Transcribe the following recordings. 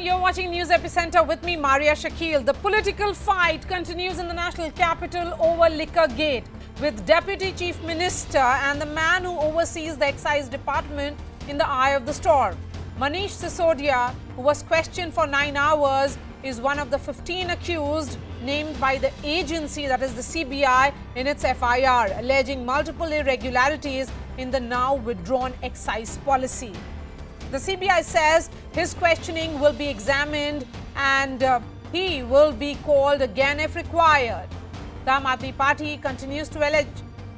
You're watching News Epicenter with me, Maria Shakil. The political fight continues in the national capital over liquor gate, with Deputy Chief Minister and the man who oversees the excise department in the eye of the storm. Manish Sisodia, who was questioned for 9 hours, is one of the 15 accused named by the agency, that is the CBI, in its FIR, alleging multiple irregularities in the now withdrawn excise policy. The CBI says his questioning will be examined and he will be called again if required. The Aam Aadmi Party continues to allege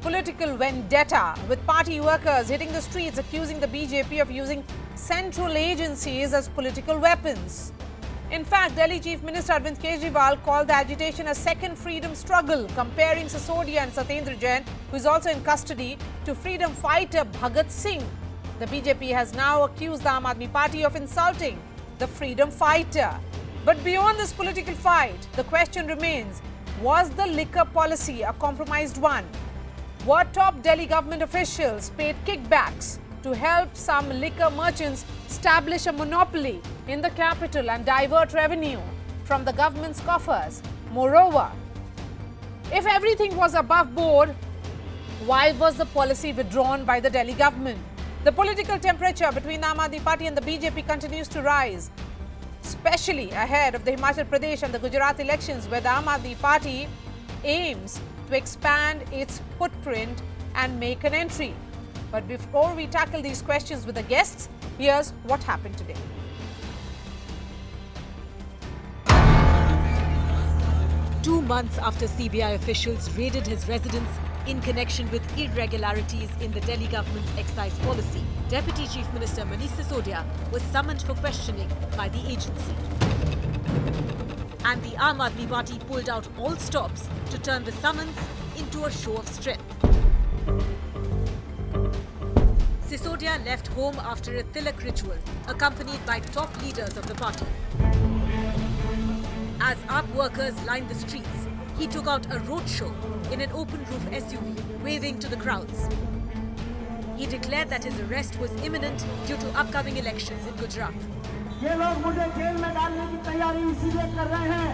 political vendetta, with party workers hitting the streets accusing the BJP of using central agencies as political weapons. In fact, Delhi Chief Minister Arvind Kejriwal called the agitation a second freedom struggle, comparing Sisodia and Satyendra Jain, who is also in custody, to freedom fighter Bhagat Singh. The BJP has now accused the Aam Aadmi Party of insulting the freedom fighter. But beyond this political fight, the question remains, was the liquor policy a compromised one? Were top Delhi government officials paid kickbacks to help some liquor merchants establish a monopoly in the capital and divert revenue from the government's coffers? Moreover, if everything was above board, why was the policy withdrawn by the Delhi government? The political temperature between the Aam Aadmi Party and the BJP continues to rise, especially ahead of the Himachal Pradesh and the Gujarat elections, where the Aam Aadmi Party aims to expand its footprint and make an entry. But before we tackle these questions with the guests, here's what happened today. Two months after CBI officials raided his residence in connection with irregularities in the Delhi government's excise policy, Deputy Chief Minister Manish Sisodia was summoned for questioning by the agency. And the Aam Aadmi Party pulled out all stops to turn the summons into a show of strength. Sisodia left home after a tilak ritual, accompanied by top leaders of the party. As AAP workers lined the streets, he took out a roadshow in an open-roof SUV, waving to the crowds. He declared that his arrest was imminent due to upcoming elections in Gujarat. ये लोग मुझे jail में डालने की तैयारी इसीलिए कर रहे हैं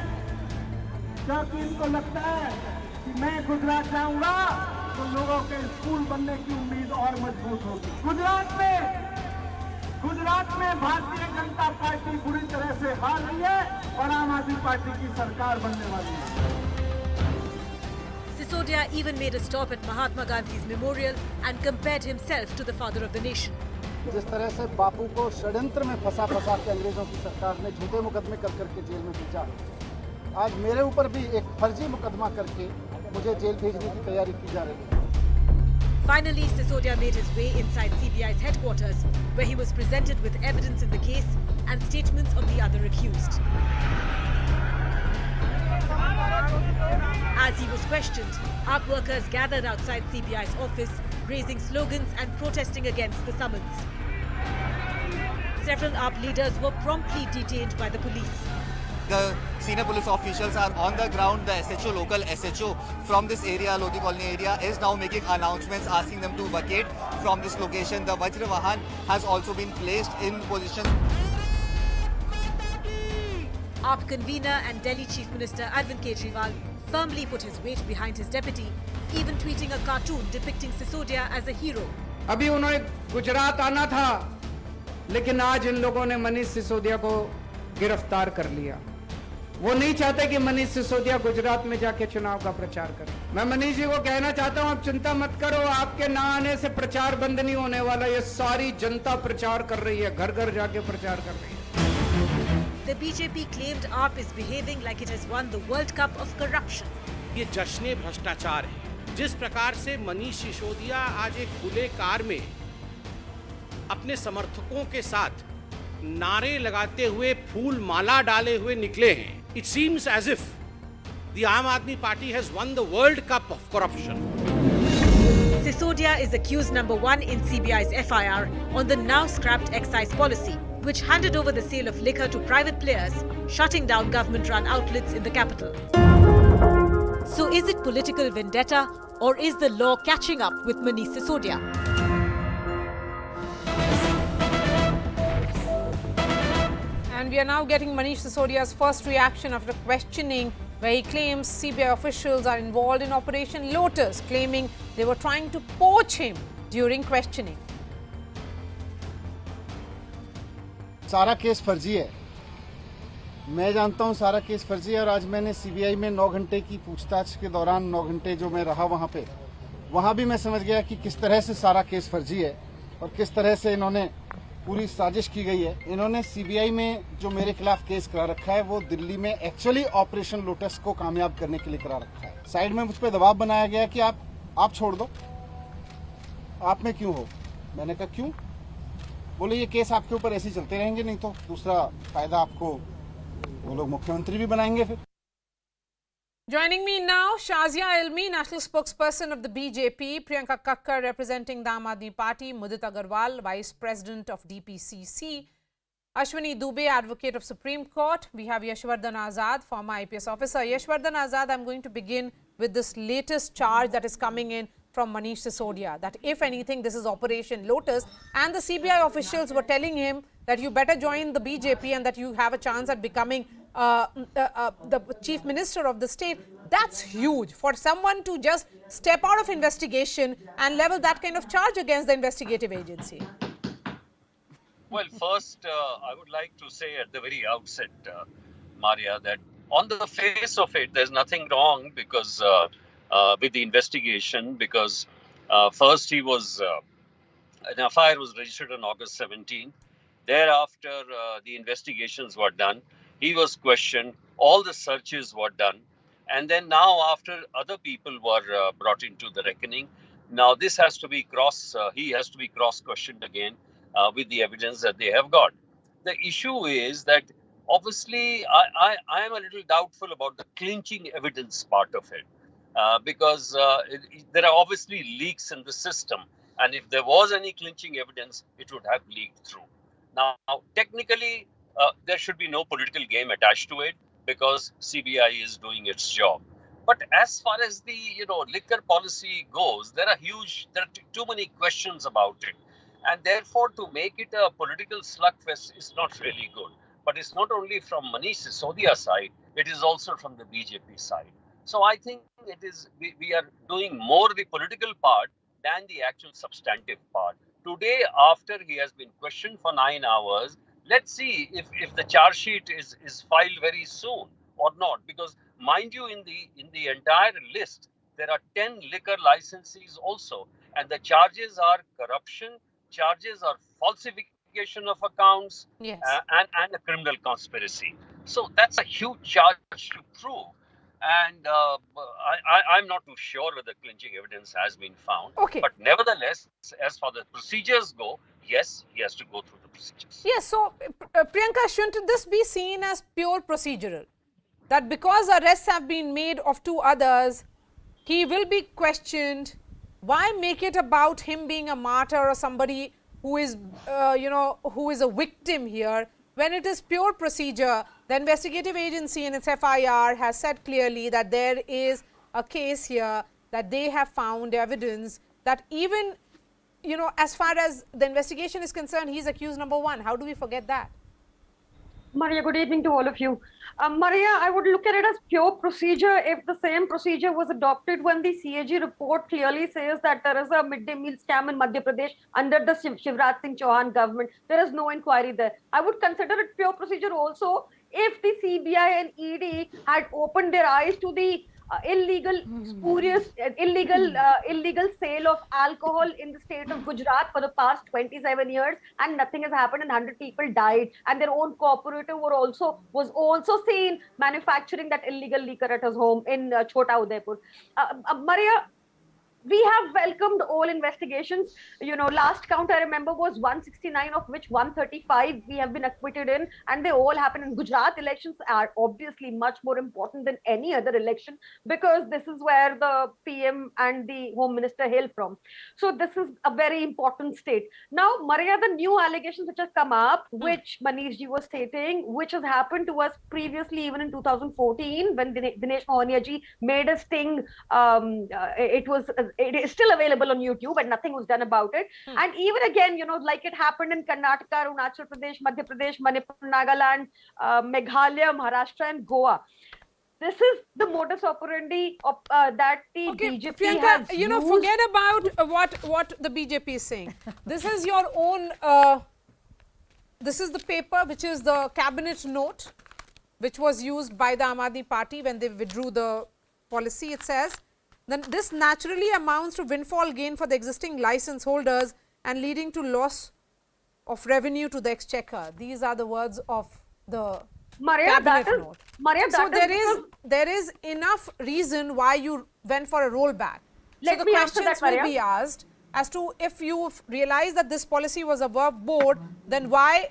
क्योंकि इनको लगता है कि मैं गुजरात जाऊंगा तो लोगों के स्कूल बनने की उम्मीद और मजबूत होगी। गुजरात में भारतीय जनता पार्टी बुरी तरह से हार रही है और आम आदमी पार्टी की सरकार बनने वाली है। Sisodia even made a stop at Mahatma Gandhi's memorial and compared himself to the father of the nation. जिस तरह से बापू को षड्यंत्र में फंसा के अंग्रेजों की सरकार ने झूठे मुकदमे कर करके जेल में भेजा, आज मेरे ऊपर भी एक फर्जी मुकदमा करके मुझे जेल भेजने की तैयारी की जा रही है। Finally, Sisodia made his way inside CBI's headquarters, where he was presented with evidence in the case and statements of the other accused. As he was questioned, AAP workers gathered outside CBI's office, raising slogans and protesting against the summons. Several AAP leaders were promptly detained by the police. The senior police officials are on the ground. The SHO, local SHO from this area, Lodi Colony area, is now making announcements asking them to vacate from this location. The Vajra Vahan has also been placed in position. AAP convener and Delhi Chief Minister Arvind Kejriwal firmly put his weight behind his deputy, even tweeting a cartoon depicting Sisodia as a hero. अभी उन्होंने गुजरात आना था, लेकिन आज इन लोगों ने मनीष सिसोदिया को गिरफ्तार कर लिया। वो नहीं चाहते कि मनीष सिसोदिया गुजरात में जाके चुनाव का प्रचार करें। मैं मनीष जी को कहना चाहता हूं, आप चिंता मत करो, आपके ना आने से प्रचार बंद नहीं होने वाला। ये सारी जनता प्रचार कर रही है, घर घर जाके प्रचार कर रही है। The BJP claimed AAP is behaving like it has won the World Cup of corruption. ये जश्न भ्रष्टाचार है। जिस प्रकार से मनीष सिसोदिया आज एक खुले कार में अपने समर्थकों के साथ नारे लगाते हुए, फूल माला डाले हुए निकले हैं, it seems as if the Aam Aadmi Party has won the World Cup of corruption. Sisodia is accused number 1 in CBI's FIR on the now scrapped excise policy, which handed over the sale of liquor to private players, shutting down government-run outlets in the capital. So is it political vendetta, or is the law catching up with Manish Sisodia? we are now getting Manish Sisodia's first reaction after questioning, where he claims CBI officials are involved in Operation Lotus, claiming they were trying to poach him during questioning. सारा case फर्जी है। मैं जानता हूं सारा case फर्जी है और आज मैंने सीबीआई में 9 घंटे की पूछताछ के दौरान 9 घंटे जो मैं रहा वहां भी मैं समझ गया कि किस तरह से सारा केस फर्जी है और किस तरह से इन्होंने पूरी साजिश की गई है। इन्होंने सीबीआई में जो मेरे खिलाफ केस करा रखा है वो दिल्ली में एक्चुअली ऑपरेशन लोटस को कामयाब करने के लिए करा रखा है। साइड में मुझ पर दबाव बनाया गया कि आप छोड़ दो, आप में क्यों हो। मैंने कहा क्यों? बोले ये केस आपके ऊपर ऐसे ही चलते रहेंगे, नहीं तो दूसरा फायदा आपको वो लोग मुख्यमंत्री भी बनाएंगे फिर। Joining me now, Shazia Ilmi, national spokesperson of the BJP, Priyanka Kakkar representing the Aam Aadmi Party, Mudit Agarwal, vice president of DPCC, Ashwini Dubey, advocate of Supreme Court. We have Yashwardhan Azad, former IPS officer. Yashwardhan Azad, I'm going to begin with this latest charge that is coming in from Manish Sisodia, that if anything, this is Operation Lotus, and the CBI officials were telling him that you better join the BJP and that you have a chance at becoming the chief minister of the state. That's huge for someone to just step out of investigation and level that kind of charge against the investigative agency. Well, first, I would like to say at the very outset, Maria, that on the face of it, there's nothing wrong because with the investigation, because first he was, an FIR was registered on August 17th. Thereafter, the investigations were done. He was questioned. All the searches were done. And then now, after other people were brought into the reckoning, now this has to be he has to be cross-questioned again with the evidence that they have got. The issue is that obviously I am a little doubtful about the clinching evidence part of it because there are obviously leaks in the system. And if there was any clinching evidence, it would have leaked through. Now, technically, there should be no political game attached to it because CBI is doing its job. But as far as the liquor policy goes, there are too many questions about it, and therefore to make it a political slugfest is not really good. But it's not only from Manish Sisodia's side; it is also from the BJP side. So I think we are doing more the political part than the actual substantive part. Today, after he has been questioned for 9 hours, let's see if the charge sheet is filed very soon or not. Because mind you, in the entire list, there are 10 liquor licensees also. And the charges are corruption, charges are falsification of accounts, Yes. And a criminal conspiracy. So that's a huge charge to prove. And I'm not too sure whether clinching evidence has been found. Okay. But nevertheless, as far the procedures go, yes, he has to go through the procedures. Yes, so Priyanka, shouldn't this be seen as pure procedural? That because arrests have been made of 2 others, he will be questioned. Why make it about him being a martyr or somebody who is, who is a victim here? When it is pure procedure, the investigative agency in its FIR has said clearly that there is a case here, that they have found evidence that even, as far as the investigation is concerned, he's accused number 1. How do we forget that? Maria, good evening to all of you. Maria, I would look at it as pure procedure if the same procedure was adopted when the CAG report clearly says that there is a midday meal scam in Madhya Pradesh under the Shivraj Singh Chauhan government. There is no inquiry there. I would consider it pure procedure also if the CBI and ED had opened their eyes to the illegal sale of alcohol in the state of Gujarat for the past 27 years, and nothing has happened, and 100 people died, and their own cooperative was also seen manufacturing that illegal liquor at his home in Chota Udaipur. Maria, we have welcomed all investigations. Last count I remember was 169, of which 135 we have been acquitted in, and they all happen in Gujarat. Elections are obviously much more important than any other election because this is where the PM and the Home Minister hail from. So this is a very important state. Now, Maria, the new allegations which have come up, which Manish ji was stating, which has happened to us previously, even in 2014, when Dinesh Mohania ji made a sting. It was it is still available on YouTube, and nothing was done about it. And even again, like it happened in Karnataka, Arunachal Pradesh, Madhya Pradesh, Manipur, Nagaland, Meghalaya, Maharashtra, and Goa. This is the modus operandi of that the BJP Priyanka, has used. forget about what the BJP is saying. This is your own. This is the paper, which is the cabinet note, which was used by the Aam Aadmi Party when they withdrew the policy. It says, then this naturally amounts to windfall gain for the existing license holders and leading to loss of revenue to the exchequer. These are the words of the cabinet note. So there is enough reason why you went for a rollback. So the questions will be asked as to, if you realize that this policy was above board, then why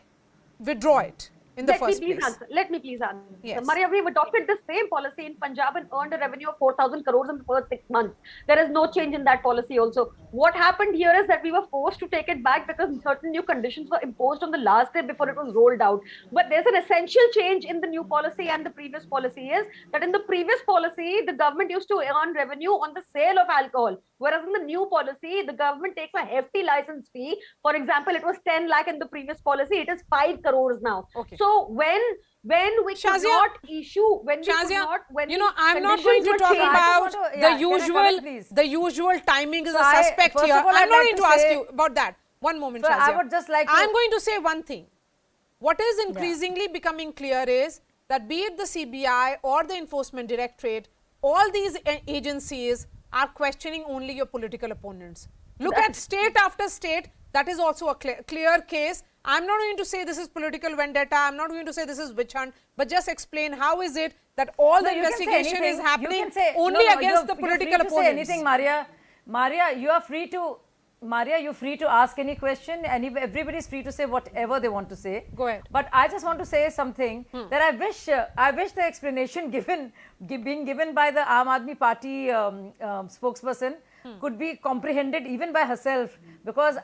withdraw it in the first place? Let me please answer. Yes. Maria, we've adopted the same policy in Punjab and earned a revenue of 4,000 crores in the first 6 months. There is no change in that policy also. What happened here is that we were forced to take it back because certain new conditions were imposed on the last day before it was rolled out. But there's an essential change in the new policy and the previous policy is that in the previous policy, the government used to earn revenue on the sale of alcohol. Whereas in the new policy, the government takes a hefty license fee. For example, it was 10 lakh in the previous policy. It is 5 crores now. Okay. So when we could not issue, when we could not, when I'm not going to talk about the usual timing is a suspect here. I'm not going to ask you about that. One moment, Shazia. I would just like to... I'm going to say one thing. What is increasingly becoming clear is that be it the CBI or the Enforcement Directorate, all these agencies are questioning only your political opponents. Look at state after state. That is also a clear case. I'm not going to say this is political vendetta. I'm not going to say this is witch hunt, but just explain how is it that all the investigation is happening only against the political opponents. Say anything, Maria. Maria, you are free to. Maria, you're free to ask any question, and everybody is free to say whatever they want to say. Go ahead. But I just want to say something that I wish the explanation being given by the Aam Aadmi Party spokesperson could be comprehended even by herself, because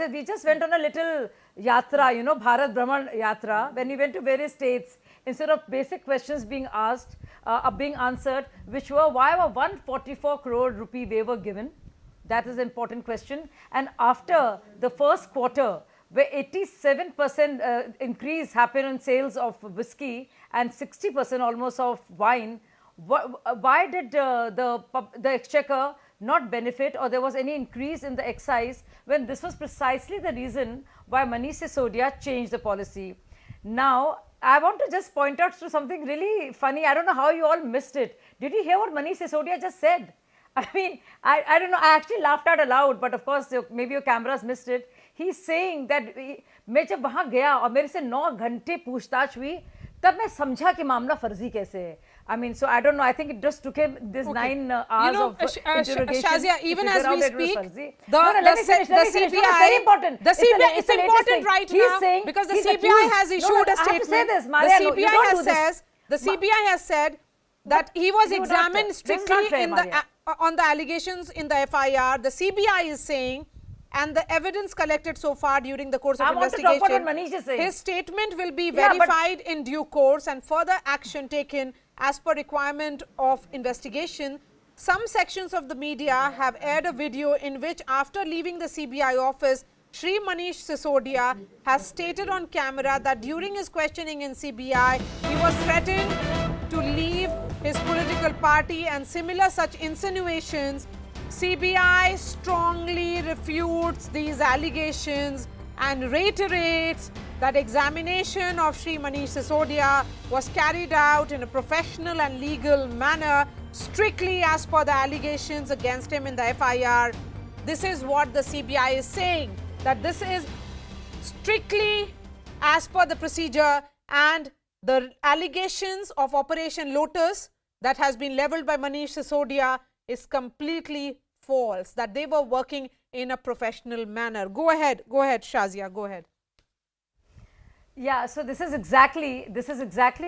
we just went on a little yatra, Bharat Brahman yatra, when we went to various states. Instead of basic questions being asked, being answered, which were, why were 144 crore rupee waiver given? That is an important question. And after the first quarter, where 87% increase happened in sales of whiskey and 60% almost of wine, why did the exchequer not benefit, or there was any increase in the excise, when this was precisely the reason why Manish Sisodia changed the policy? Now, I want to just point out to something really funny. I don't know how you all missed it. Did you hear what Manish Sisodia just said? I mean, I don't know, I actually laughed out aloud, but of course, maybe your cameras missed it. He's saying that, मैं जब वहाँ गया और मेरे से 9 घंटे पूछताछ हुई, तब मैं समझा कि मामला फर्जी कैसे है. I mean, so I don't know, I think it just took him this 9 hours of interrogation. Shazia, even as we speak, the CBI, very important. The CBI, it's important right now, because the CBI has issued a statement. The CBI has said that he was examined strictly on the allegations in the FIR. The CBI is saying, and the evidence collected so far during the course of investigation, his statement will be verified in due course and further action taken as per requirement of investigation. Some sections of the media have aired a video in which, after leaving the CBI office, Shri Manish Sisodia has stated on camera that during his questioning in CBI, he was threatened to leave his political party and similar such insinuations. CBI strongly refutes these allegations and reiterates that examination of Shri Manish Sisodia was carried out in a professional and legal manner, strictly as per the allegations against him in the FIR. This is what the CBI is saying, that this is strictly as per the procedure, and the allegations of Operation Lotus that has been levelled by Manish Sisodia is completely false, that they were working in a professional manner. Go ahead, Shazia, go ahead. Yeah, so this is exactly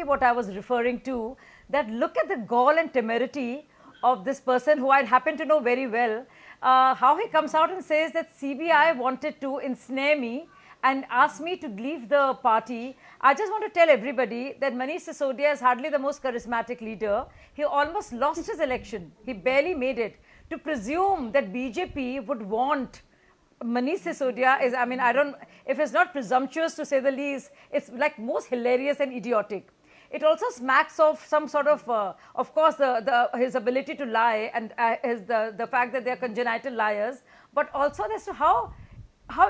what I was referring to, that look at the gall and temerity of this person who I happen to know very well, how he comes out and says that CBI wanted to ensnare me and asked me to leave the party. I just want to tell everybody that Manish Sisodia is hardly the most charismatic leader. He almost lost his election. He barely made it. to presume that BJP would want Manish Sisodia is, I mean, I don't, if it's not presumptuous to say the least, it's like most hilarious and idiotic. It also smacks of some sort of course, his ability to lie and the fact that they're congenital liars, but also as to how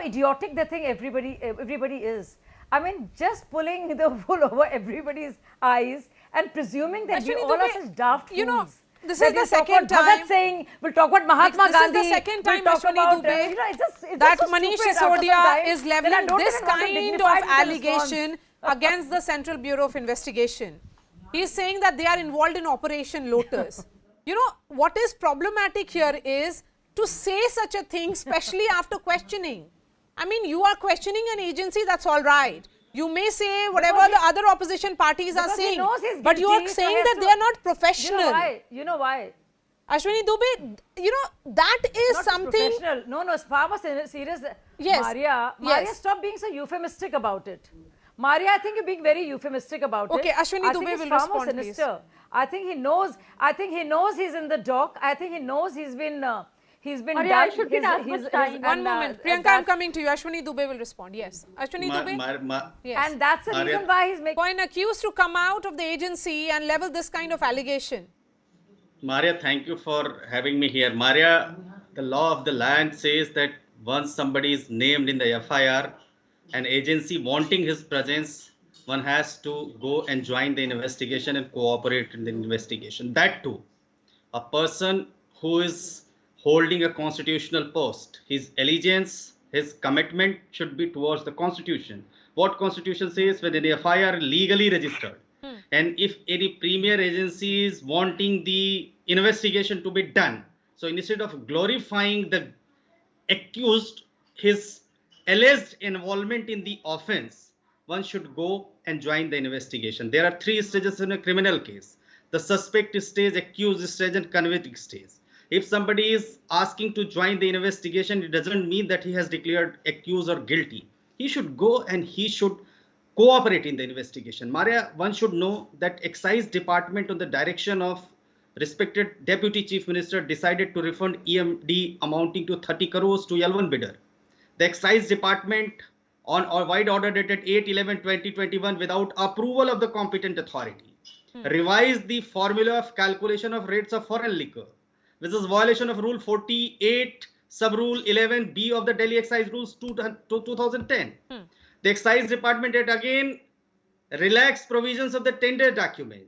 idiotic they think everybody is. I mean, just pulling the wool over everybody's eyes and presuming that we all are such daft fools. You know, this is the second time. Bhagat Singh, we'll talk about Mahatma Gandhi. This is the second time, we'll talk Ashwini about, Dubey, it's that just so Manish stupid after some Sisodia time is that I leveling don't this even want to kind dignify of the response. allegation against the Central Bureau of Investigation. He is saying that they are involved in Operation Lotus. You know, what is problematic here is to say such a thing, especially after questioning. I mean, you are questioning an agency, that's all right. You may say whatever the other opposition parties are saying, but you are saying that they are not professional. You know why? You know why? Ashwini Dubey, you know, that is not something... professional. No, it's far more serious. Yes. Maria, stop being so euphemistic about it. Maria, I think you're being very euphemistic about it. Okay, Ashwini Dubey will respond, please. I think he knows he's in the dock. I think he knows he's been Maria, I should get as much time. One moment. Priyanka, I'm coming to you. Ashwini Dubey will respond. Yes. Ashwini Dubey? Yes. And that's the reason why he's making... For an accused to come out of the agency and level this kind of allegation. Maria, thank you for having me here. Maria, the law of the land says that once somebody is named in the FIR, an agency wanting his presence, one has to go and join the investigation and cooperate in the investigation. That too, a person who is holding a constitutional post, his allegiance, his commitment should be towards the constitution. What constitution says? When the FIR legally registered. And if any premier agency is wanting the investigation to be done, so instead of glorifying the accused, his alleged involvement in the offense, one should go and join the investigation. There are 3 stages in a criminal case: the suspect stage, accused stage, and convict stage. If somebody is asking to join the investigation, it doesn't mean that he has declared accused or guilty. He should go and he should cooperate in the investigation. Maria, one should know that Excise Department on the direction of respected Deputy Chief Minister decided to refund EMD amounting to 30 crores to L1 bidder. The Excise Department on a wide order dated 8/11/2021 without approval of the competent authority revised the formula of calculation of rates of foreign liquor, which is violation of Rule 48 Sub-Rule 11B of the Delhi Excise Rules 2010. The Excise Department had again relaxed provisions of the tender document.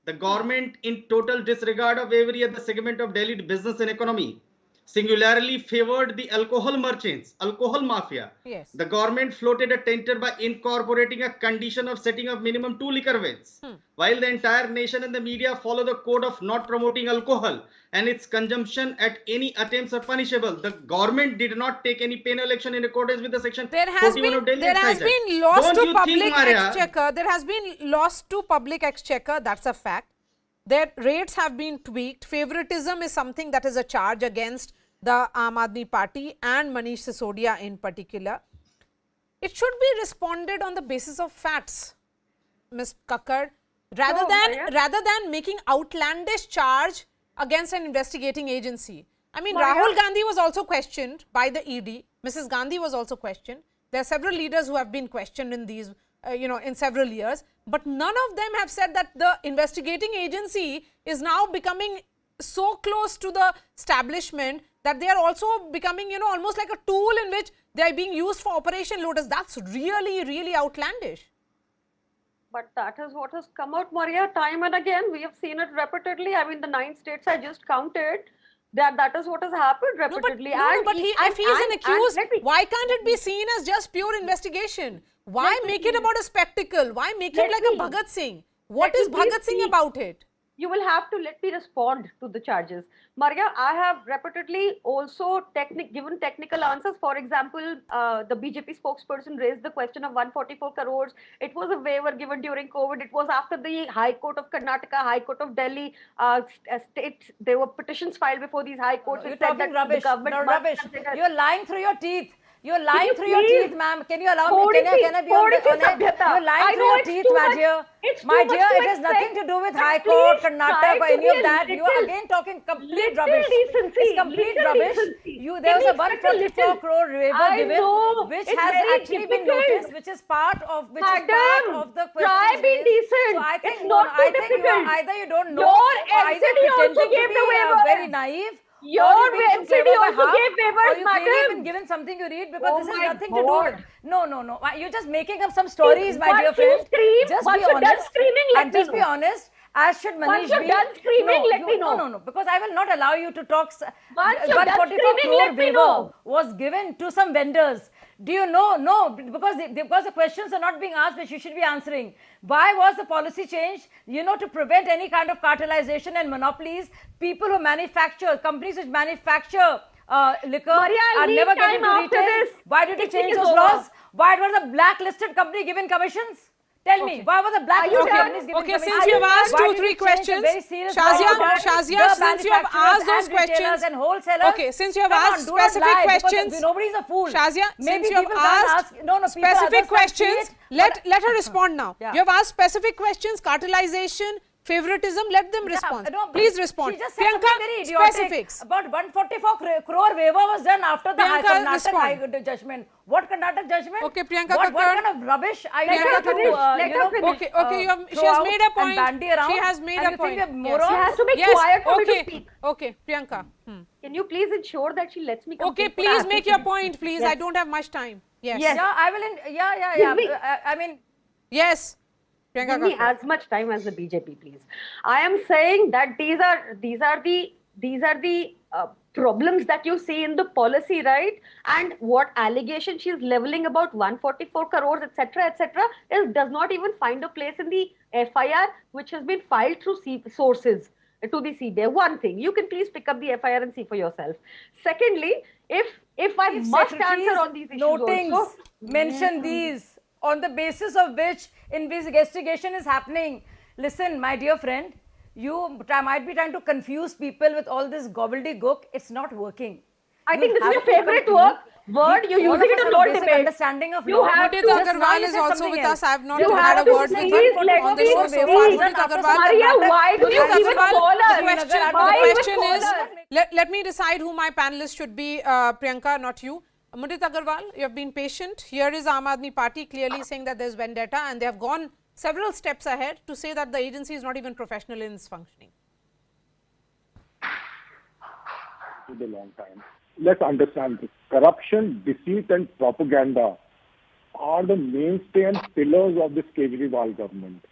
The government, in total disregard of every other segment of Delhi business and economy, singularly favored the alcohol merchants, alcohol mafia. Yes. The government floated a tender by incorporating a condition of setting up minimum 2 liquor vans. While the entire nation and the media follow the code of not promoting alcohol and its consumption at any attempts are punishable, the government did not take any penal action in accordance with the section 41 of Delhi Excise Act. Loss to public exchequer. There has been loss to public exchequer. That's a fact. Their rates have been tweaked. Favoritism is something that is a charge against the Aam Aadmi Party and Manish Sisodia in particular. It should be responded on the basis of facts, Ms. Kakkar, rather than making outlandish charge against an investigating agency. I mean, Rahul Gandhi was also questioned by the ED. Mrs. Gandhi was also questioned. There are several leaders who have been questioned in these, in several years, but none of them have said that the investigating agency is now becoming so close to the establishment that they are also becoming, almost like a tool in which they are being used for Operation Lotus. That's really, really outlandish. But that is what has come out, Maria, time and again. We have seen it repeatedly. I mean, the 9 states I just counted, that is what has happened repeatedly. If he is an accused, why can't it be seen as just pure investigation? Why make it about a spectacle? Why make it like a Bhagat Singh? What is Bhagat Singh about it? You will have to let me respond to the charges. Maria, I have repeatedly also given technical answers. For example, the BJP spokesperson raised the question of 144 crores. It was a waiver given during COVID. It was after the High Court of Karnataka, High Court of Delhi, there were petitions filed before these high courts. You're talking rubbish. No, rubbish. You're lying through your teeth. You're lying through your please- teeth, ma'am. Can you allow me? Can I be on air? You're lying through your teeth, my dear. My dear, it has nothing to do with High Court, Karnataka, or any of that. You are again talking complete rubbish. It's complete rubbish. There was a 144 crore waiver given, which has actually been noticed, which is part of the questions try being raised. decent. So I think It's not too I think difficult. either you don't know, Your or either LCD also pretending to gave be the waiver. very naive. Your or you're being too LCD clever by also half, gave waivers, or you clearly madam. been given something to read, because Oh this has my nothing to do God. with. No. You're just making up some stories, my Once dear you friend. scream, Just once be you're done honest. screaming, let And me just be know. honest. As should Manish Once you're be. done screaming, let me know. No. Because I will not allow you to talk. Once you're done 144 screaming, crore let me waiver know. was given to some vendors. Do you know? No, because the questions are not being asked, which you should be answering. Why was the policy changed? To prevent any kind of cartelization and monopolies. People who manufacture, companies which manufacture liquor Maria, I'll are need never getting time to after retail. this. Why did you Picnic change is those over. laws? Why was a blacklisted company given commissions? Tell me, why was a blacklisted done? companies given Okay, commissions? since you have asked Why two, did you three change the questions, very serious Shazia, law about Shazia, the since you have manufacturers asked those and retailers questions, and wholesalers? okay, since you have Come asked on, do not specific lie, because questions, nobody's a fool. Shazia, Maybe since you have people can't asked ask, no, people, specific others can't see questions, it, let her respond now. Yeah. You have asked specific questions, cartelization, favoritism, let them respond. No, Please respond. She just said something very idiotic. Specifics. About 144 crore waiver was done after the Priyanka, Karnataka respond. High Court judgment. What Karnataka judgment? Okay, Priyanka what Kakkar. kind of rubbish are you Let her trying to finish. Let her finish. Okay, she throw has out made a and point. bandy around? She has made And a you point. think we're Yes. morons? She has to be Yes, quiet for me to okay, speak. okay, Priyanka. Can you please ensure that she lets me complete? Okay, what I please have to make your say? point, please. Yes. I don't have much time. Yes. Yes. Yeah, I will. Yeah. Give me- I mean, Yes. Priyanka Give me Kakkar. as much time as the BJP, please. I am saying that these are the problems that you see in the policy, right? And what allegation she is leveling about 144 crores, etc., does not even find a place in the FIR which has been filed through sources to the CBI. One thing, you can please pick up the FIR and see for yourself. Secondly, if I must answer on these issues notings also, mention these on the basis of which investigation is happening. Listen, my dear friend, you might be trying to confuse people with all this gobbledygook. It's not working. I You think this is have your to favorite complete word. You're all using of it us in have law basic debate. understanding of You law. have Mudit to- Just now Agarwal you is said also something with else. us. I have not You had have a to word with please her let on me this show so far. speak. Mudit Agarwal, Maria, why do you Mudit even Agarwal, call the us? question, Why the even question call is, us? let me decide who my panelist should be, Priyanka, not you. Mudit Agarwal, you have been patient. Here is Aam Aadmi Party clearly saying that there is vendetta, and they have gone several steps ahead to say that the agency is not even professional in its functioning. A long time. Let's understand this. Corruption, deceit and propaganda are the mainstay and pillars of this Kejriwal government.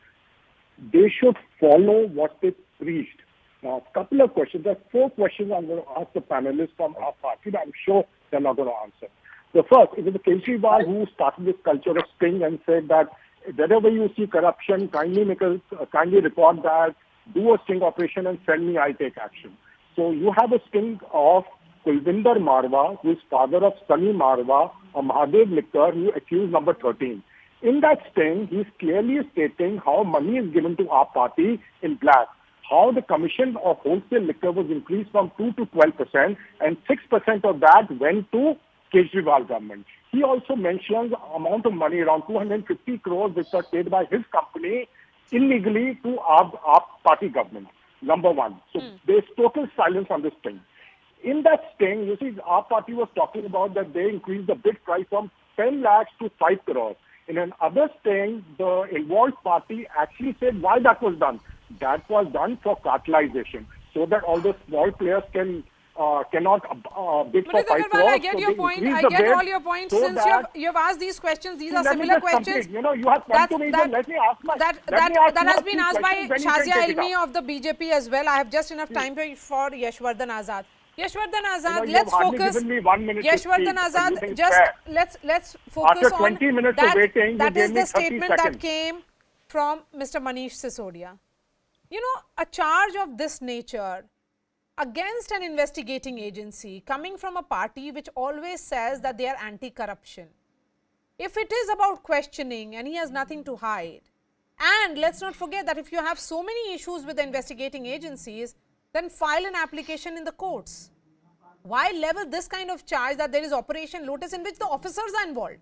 They should follow what they preached. Now, a couple of questions. There are 4 questions I'm going to ask the panelists from our party that I'm sure they're not going to answer. The first, it was Kejriwal who started this culture of sting and said that wherever you see corruption, kindly report that, do a sting operation and send me, I take action. So you have a sting of Kulvinder Marwa, who is father of Sunny Marwa, a Mahadev liquor, who accused number 13. In that sting, he is clearly stating how money is given to our party in black, how the commission of wholesale liquor was increased from 2 to 12%, and 6% of that went to Kejriwal government. He also mentions the amount of money, around 250 crores, which were paid by his company illegally to our party government. Number one. So there's total silence on this thing. In that sting, you see, our party was talking about that they increased the bid price from 10 lakhs to 5 crores. In another sting, the involved party actually said why that was done. That was done for cartelization, so that all the small players cannot bid for 5 Mudit crores. Agarwal, I get so your they point. increased I the get bid all your points. so Since that- you have asked these questions, these are Let me similar just questions. complete. You have come to me, then let me ask my... That has been asked by Shazia Ilmi of the BJP as well. I have just enough time for Yashwardhan Azad. Yashwardhan Azad, you let's have hardly focus. given me 1 minute to Yashwardhan speak. Azad, You think just fair? let's focus After on 20 minutes of waiting, you that gave is me the 30 statement that seconds. came from Mr. Manish Sisodia. You know, a charge of this nature against an investigating agency coming from a party which always says that they are anti-corruption. If it is about questioning and he has nothing to hide, and let's not forget that if you have so many issues with the investigating agencies, then file an application in the courts. Why level this kind of charge that there is Operation Lotus in which the officers are involved?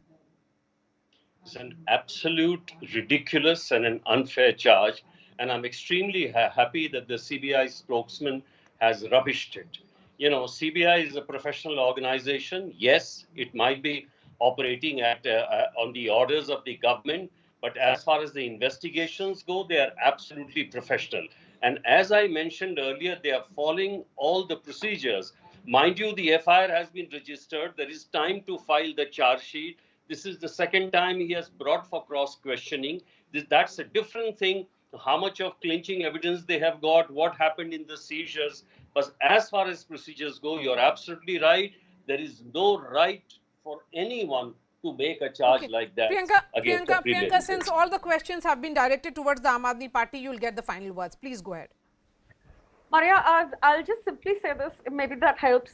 It's an absolute ridiculous and an unfair charge, and I'm extremely happy that the CBI spokesman has rubbished it. You know, CBI is a professional organization. Yes, it might be operating at on the orders of the government, but as far as the investigations go, they are absolutely professional. And as I mentioned earlier, they are following all the procedures. Mind you, the FIR has been registered. There is time to file the charge sheet. This is the second time he has brought for cross questioning. That's a different thing. How much of clinching evidence they have got, what happened in the seizures. But as far as procedures go, you're absolutely right. There is no right for anyone to make a charge like that against a brilliant Priyanka, since all the questions have been directed towards the Aam Aadmi Party, you'll get the final words. Please go ahead. Maria, I'll just simply say this, maybe that helps.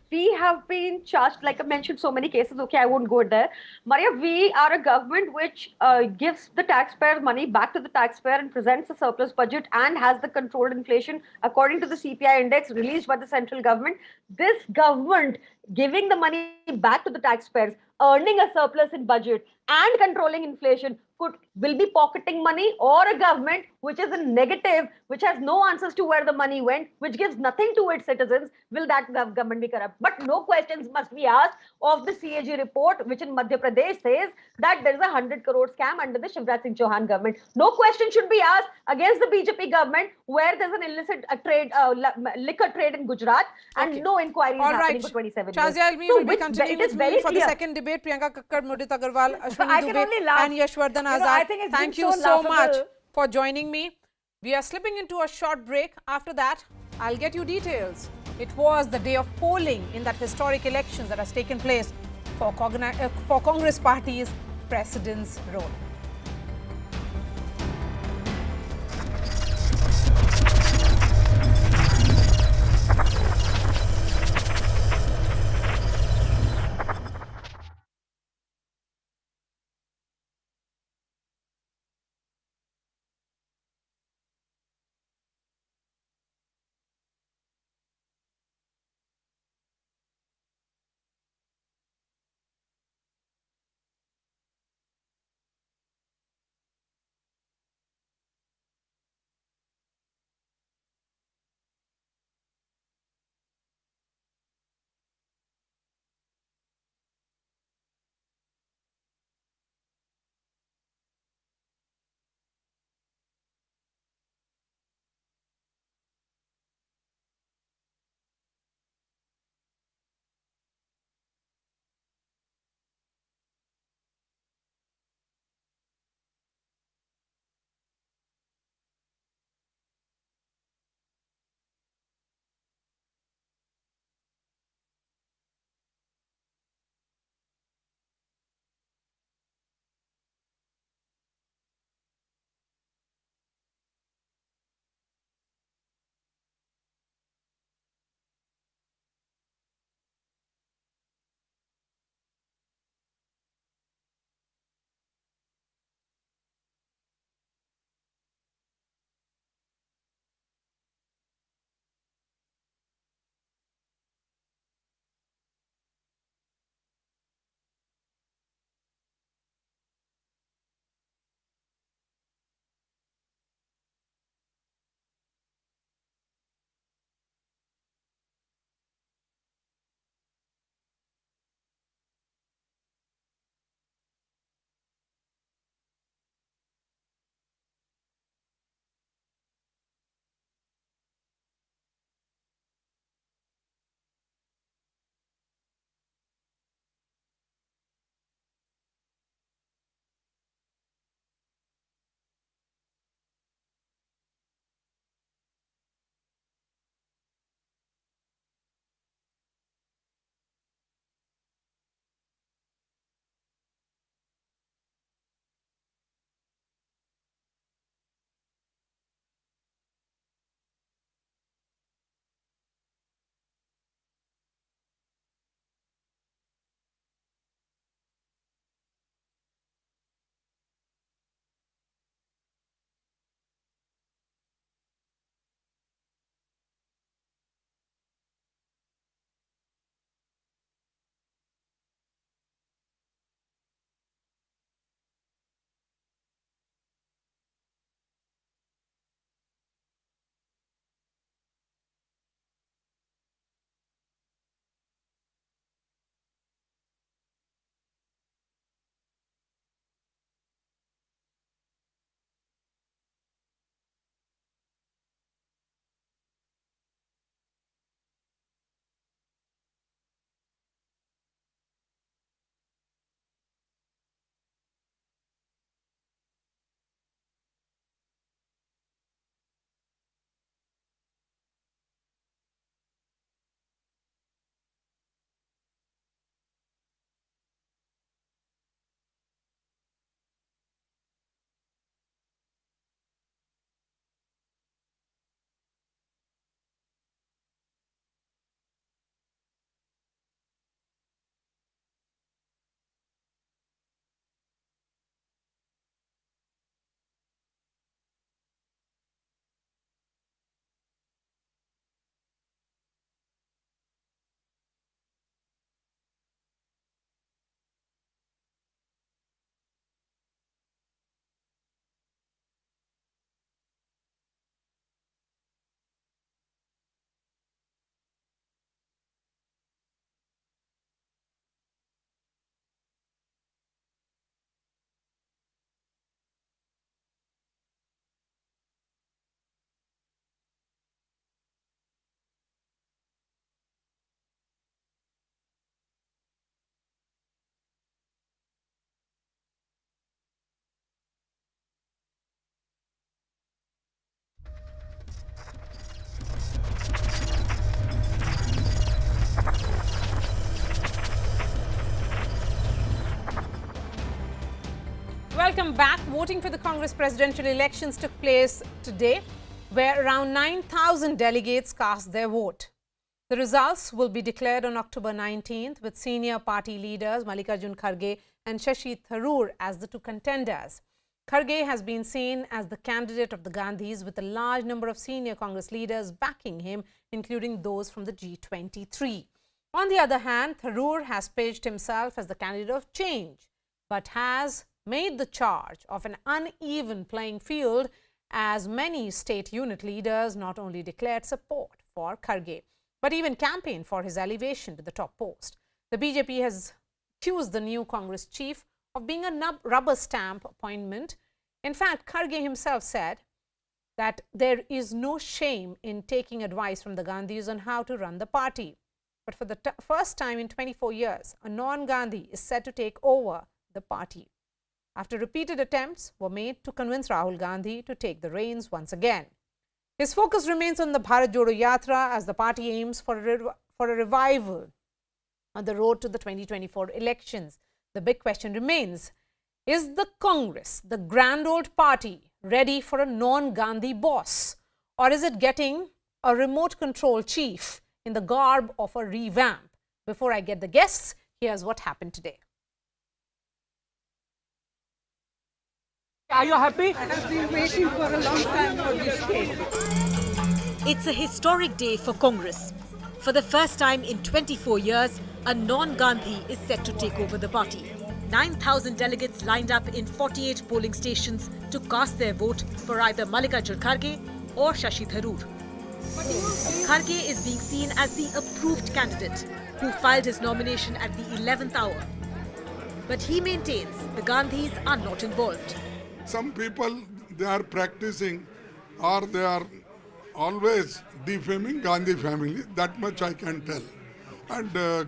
We have been charged, like I mentioned, so many cases. Okay, I won't go there. Maria, we are a government which gives the taxpayer money back to the taxpayer and presents a surplus budget and has the controlled inflation according to the CPI index released by the central government. This government giving the money back to the taxpayers, earning a surplus in budget and controlling inflation will be pocketing money, or a government which is in negative, which has no answers to where the money went, which gives nothing to its citizens, will that government be corrupt? But no questions must be asked of the CAG report, which in Madhya Pradesh says that there is a 100 crore scam under the Shivraj Singh Chauhan government. No question should be asked against the BJP government where there's an illicit liquor trade in Gujarat, and no inquiry is happening for 27 years. Shazia, we will be continuing with me for the second debate. Priyanka Kakkad, Mudit Agarwal, Ashwini Dubey and Yashwardhan Azad. Thank you so much for joining me. We are slipping into a short break. After that, I'll get you details. It was the day of polling in that historic elections that has taken place for Congress Party's president's role. Welcome back. Voting for the Congress presidential elections took place today, where around 9,000 delegates cast their vote. The results will be declared on October 19th, with senior party leaders Mallikarjun Kharge and Shashi Tharoor as the two contenders. Kharge has been seen as the candidate of the Gandhis, with a large number of senior Congress leaders backing him, including those from the G23. On the other hand, Tharoor has pitched himself as the candidate of change, but has made the charge of an uneven playing field, as many state unit leaders not only declared support for Kharge, but even campaigned for his elevation to the top post. The BJP has accused the new Congress chief of being a rubber stamp appointment. In fact, Kharge himself said that there is no shame in taking advice from the Gandhis on how to run the party. But for the first time in 24 years, a non-Gandhi is set to take over the party, after repeated attempts were made to convince Rahul Gandhi to take the reins once again. His focus remains on the Bharat Jodo Yatra, as the party aims for a revival on the road to the 2024 elections. The big question remains, is the Congress, the grand old party, ready for a non-Gandhi boss? Or is it getting a remote control chief in the garb of a revamp? Before I get the guests, here's what happened today. Are you happy? I have been waiting for a long time for this day. It's a historic day for Congress. For the first time in 24 years, a non-Gandhi is set to take over the party. 9,000 delegates lined up in 48 polling stations to cast their vote for either Mallikarjun Kharge or Shashi Tharoor. Kharge is being seen as the approved candidate who filed his nomination at the 11th hour. But he maintains the Gandhis are not involved. Some people, they are practicing or they are always defaming Gandhi family. That much I can tell. And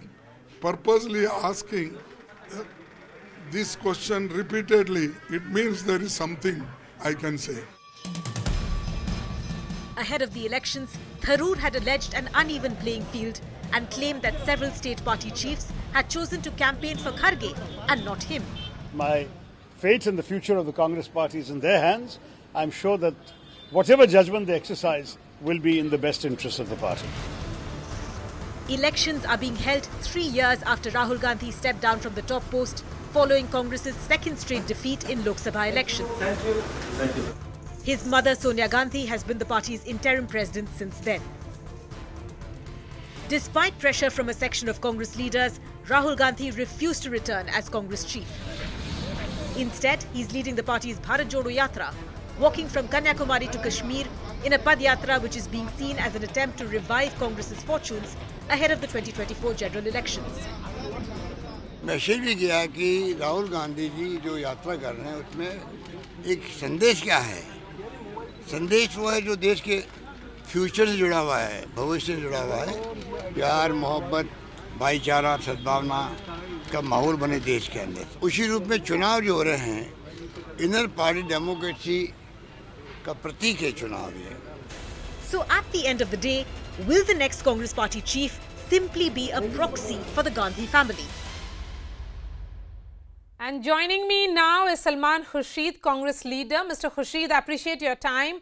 purposely asking this question repeatedly, it means there is something I can say. Ahead of the elections, Tharoor had alleged an uneven playing field and claimed that several state party chiefs had chosen to campaign for Kharge and not him. My fate and the future of the Congress party is in their hands. I'm sure that whatever judgment they exercise will be in the best interest of the party. Elections are being held 3 years after Rahul Gandhi stepped down from the top post following Congress's second straight defeat in Lok Sabha elections. Thank you. His mother Sonia Gandhi has been the party's interim president since then. Despite pressure from a section of Congress leaders, Rahul Gandhi refused to return as Congress chief. Instead, he's leading the party's Bharat Jodo Yatra, walking from Kanyakumari to Kashmir in a Padyatra which is being seen as an attempt to revive Congress's fortunes ahead of the 2024 general elections. Message भी गया कि राहुल गांधी जी जो यात्रा कर रहे हैं उसमें एक संदेश क्या है? संदेश वो है जो देश के फ्यूचर से जुड़ा हुआ है, भविष्य से जुड़ा हुआ है, प्यार, मोहब्बत, भाईचारा, सद्भावना का माहौल बने देश के अंदर. उसी रूप में चुनाव जो हो रहे हैं, इनर पार्टी डेमोक्रेसी का प्रतीक है चुनाव ये. So at the end of the day, will the next Congress party chief simply be a proxy for the Gandhi family? And joining me now is Salman Khurshid, Congress leader. Mr. Khurshid, I appreciate your time.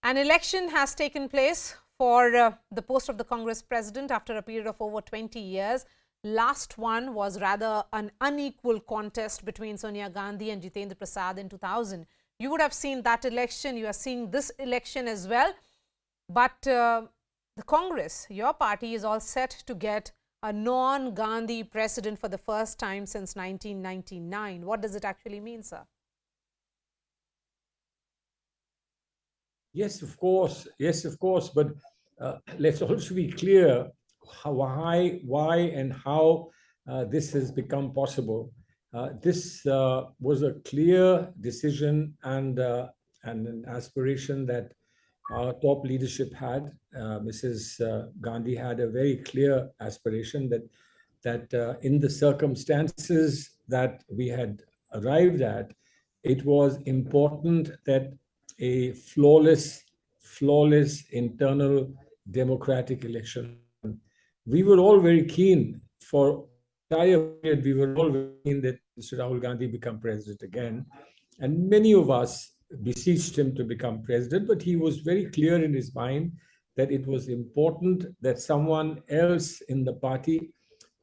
An election has taken place for the post of the Congress president after a period of over 20 years. Last one was rather an unequal contest between Sonia Gandhi and Jitendra Prasad in 2000. You would have seen that election. You are seeing this election as well. But the Congress, your party, is all set to get a non-Gandhi president for the first time since 1999. What does it actually mean, sir? Yes, of course. Yes, of course. But let's also be clear why and how this has become possible. This was a clear decision and an aspiration that our top leadership had. Mrs. Gandhi had a very clear aspiration that in the circumstances that we had arrived at, it was important that a flawless internal democratic election. We were all very keen for entire period. We were all very keen that Mr. Rahul Gandhi become president again. and many of us beseeched him to become president, but he was very clear in his mind that it was important that someone else in the party,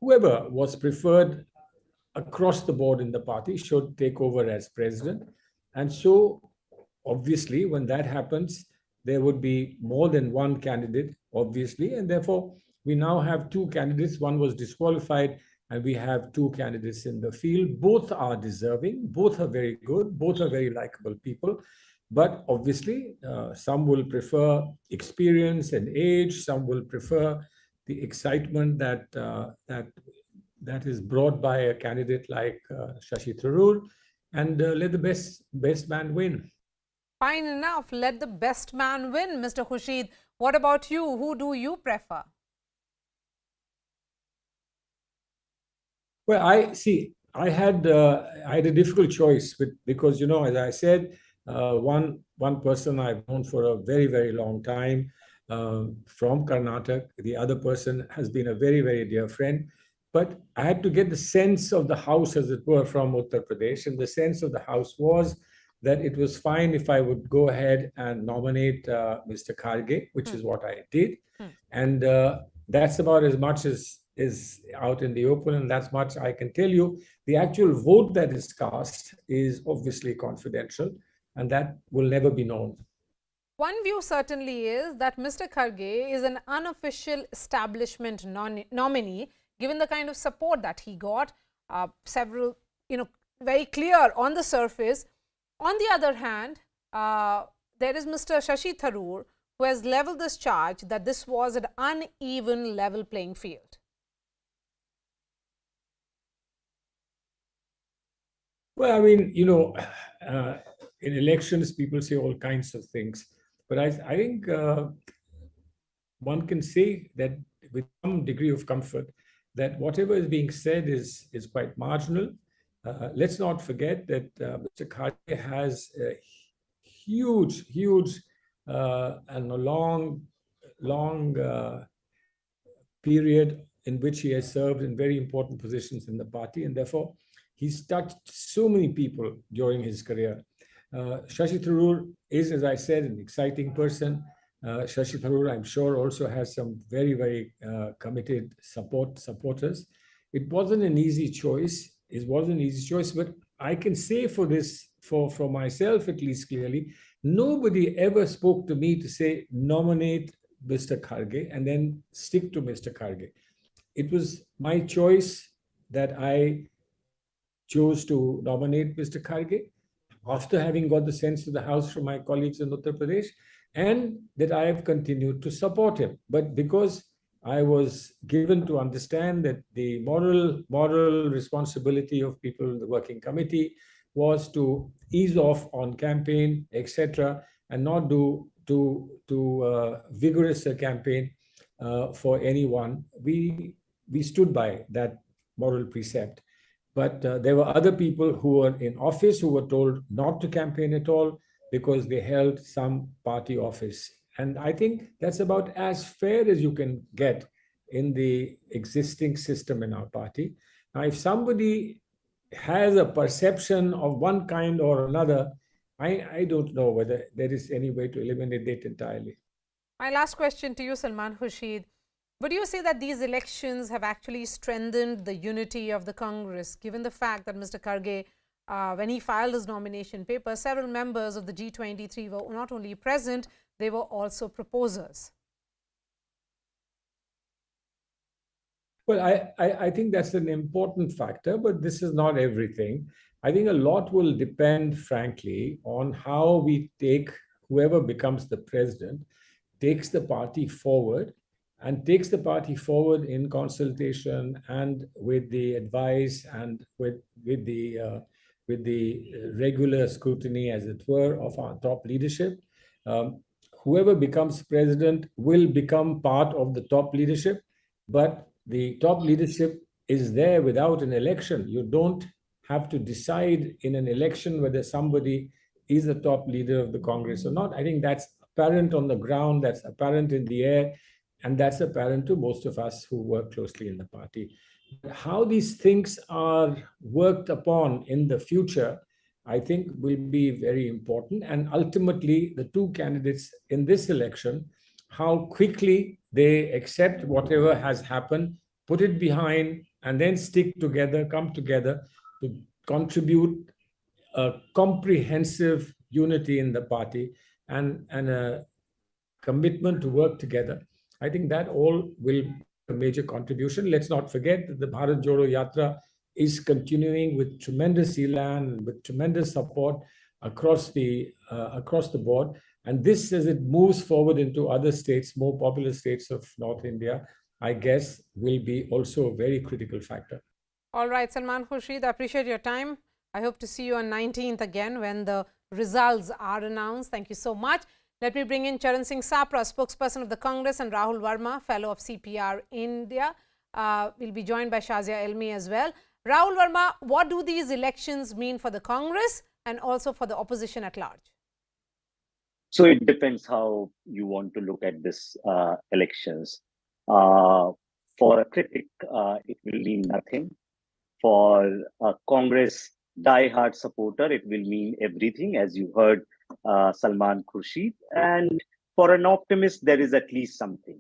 whoever was preferred across the board in the party, should take over as president. And so, obviously, when that happens, there would be more than one candidate, obviously, and therefore we now have two candidates. One was disqualified, and we have two candidates in the field. Both are deserving, both are very good, both are very likable people. But obviously, some will prefer experience and age, some will prefer the excitement that is brought by a candidate like Shashi Tharoor, and let the best man win. Fine enough. Let the best man win, Mr. Khurshid. What about you? Who do you prefer? Well, I had a difficult choice because, you know, as I said, one person I've known for a very, very long time from Karnataka. The other person has been a very, very dear friend. But I had to get the sense of the house, as it were, from Uttar Pradesh. And the sense of the house was that it was fine if I would go ahead and nominate Mr. Kharge, which is what I did. And that's about as much as is out in the open, and that's much I can tell you. The actual vote that is cast is obviously confidential, and that will never be known. One view certainly is that Mr. Kharge is an unofficial establishment nominee, given the kind of support that he got, several, very clear on the surface. On the other hand, there is Mr. Shashi Tharoor, who has leveled this charge that this was an uneven level playing field. Well, I mean, in elections, people say all kinds of things. But I think one can say that with some degree of comfort that whatever is being said is quite marginal. Let's not forget that Mr. Kharge has a huge and a long period in which he has served in very important positions in the party, and therefore he's touched so many people during his career. Shashi Tharoor is, as I said, an exciting person. Shashi Tharoor, I'm sure, also has some very, very committed supporters. It wasn't an easy choice. It wasn't an easy choice, but I can say for myself at least clearly, nobody ever spoke to me to say nominate Mr. Kharge and then stick to Mr. Kharge. It was my choice that I chose to nominate Mr. Kharge after having got the sense of the House from my colleagues in Uttar Pradesh, and that I have continued to support him. But because I was given to understand that the moral responsibility of people in the working committee was to ease off on campaign, etc., and not do too vigorous a campaign for anyone, we stood by that moral precept. But there were other people who were in office who were told not to campaign at all because they held some party office. And I think that's about as fair as you can get in the existing system in our party. Now, if somebody has a perception of one kind or another, I don't know whether there is any way to eliminate it entirely. My last question to you, Salman Khurshid. Would you say that these elections have actually strengthened the unity of the Congress, given the fact that Mr. Kharge, when he filed his nomination paper, several members of the G23 were not only present, they were also proposers? Well, I think that's an important factor, but this is not everything. I think a lot will depend, frankly, on how we take whoever becomes the president, takes the party forward, and takes the party forward in consultation and with the advice and with the regular scrutiny, as it were, of our top leadership. Whoever becomes president will become part of the top leadership, but the top leadership is there without an election. You don't have to decide in an election whether somebody is the top leader of the Congress or not. I think that's apparent on the ground, that's apparent in the air, and that's apparent to most of us who work closely in the party. How these things are worked upon in the future, I think will be very important. And ultimately, the two candidates in this election, how quickly they accept whatever has happened, put it behind, and then stick together, come together to contribute a comprehensive unity in the party and a commitment to work together. I think that all will be a major contribution. Let's not forget that the Bharat Jodo Yatra is continuing with tremendous elan, with tremendous support across the board. And this, as it moves forward into other states, more populous states of North India, I guess will be also a very critical factor. All right, Salman Khurshid, I appreciate your time. I hope to see you on 19th again when the results are announced. Thank you so much. Let me bring in Charan Singh Sapra, spokesperson of the Congress, and Rahul Verma, fellow of CPR India. We'll be joined by Shazia Elmi as well. Rahul Verma, what do these elections mean for the Congress and also for the opposition at large? So it depends how you want to look at this elections. For a critic, it will mean nothing. For a Congress die-hard supporter, it will mean everything, as you heard Salman Khurshid. And for an optimist, there is at least something.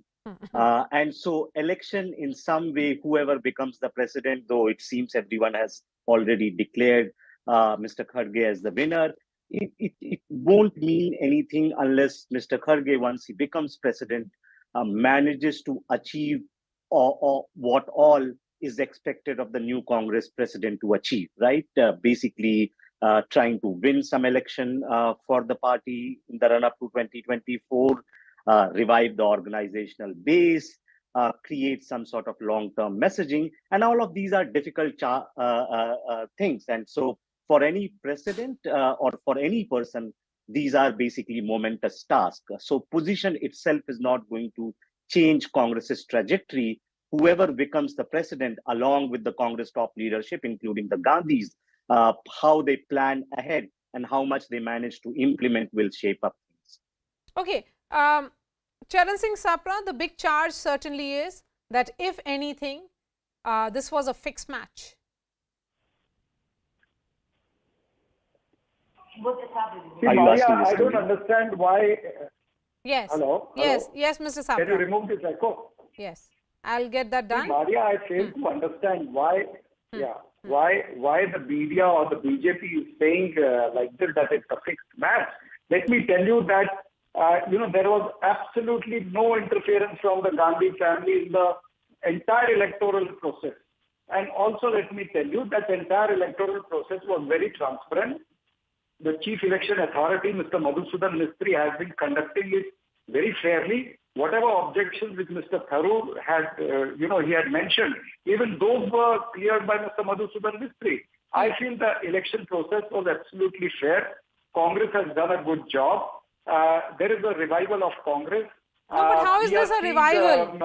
And so election in some way, whoever becomes the president, though it seems everyone has already declared Mr. Kharge as the winner, it won't mean anything unless Mr. Kharge, once he becomes president, manages to achieve or what all is expected of the new Congress president to achieve, right? Basically, trying to win some election for the party in the run-up to 2024, revive the organizational base, create some sort of long-term messaging. And all of these are difficult things. And so for any president or for any person, these are basically momentous tasks. So position itself is not going to change Congress's trajectory. Whoever becomes the president, along with the Congress top leadership, including the Gandhis, how they plan ahead and how much they manage to implement will shape up things. Okay. Charan Singh Sapra, the big charge certainly is that if anything, this was a fixed match. See, Maria, I don't understand why. Yes. Hello? Yes. Hello? Yes, Mr. Sapra. Can you remove this echo? Yes. I'll get that done. See, Maria, I fail to understand why. Why the media or the BJP is saying like this, that it's a fixed match. Let me tell you that there was absolutely no interference from the Gandhi family in the entire electoral process. And also, let me tell you that the entire electoral process was very transparent. The Chief Election Authority, Mr. Madhusudan Mistry, has been conducting it very fairly. Whatever objections which Mr. Tharoor had, he had mentioned, even those were cleared by Mr. Madhusudan Mistry. I feel the election process was absolutely fair. Congress has done a good job. There is a revival of Congress. No, but how is this a revival?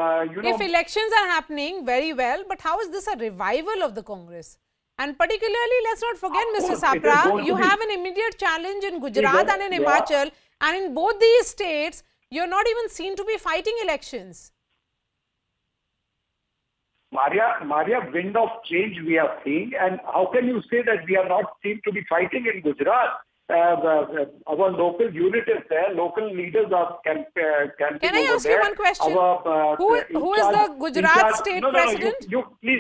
If elections are happening, very well, but how is this a revival of the Congress? And particularly, let's not forget, Mr. Sapra, you have an immediate challenge in Gujarat and in Himachal, and in both these states, you're not even seen to be fighting elections. Maria, wind of change we are seeing, and how can you say that we are not seen to be fighting in Gujarat? Our local unit is there, local leaders are camping. Can I ask you one question? Who is the Gujarat state president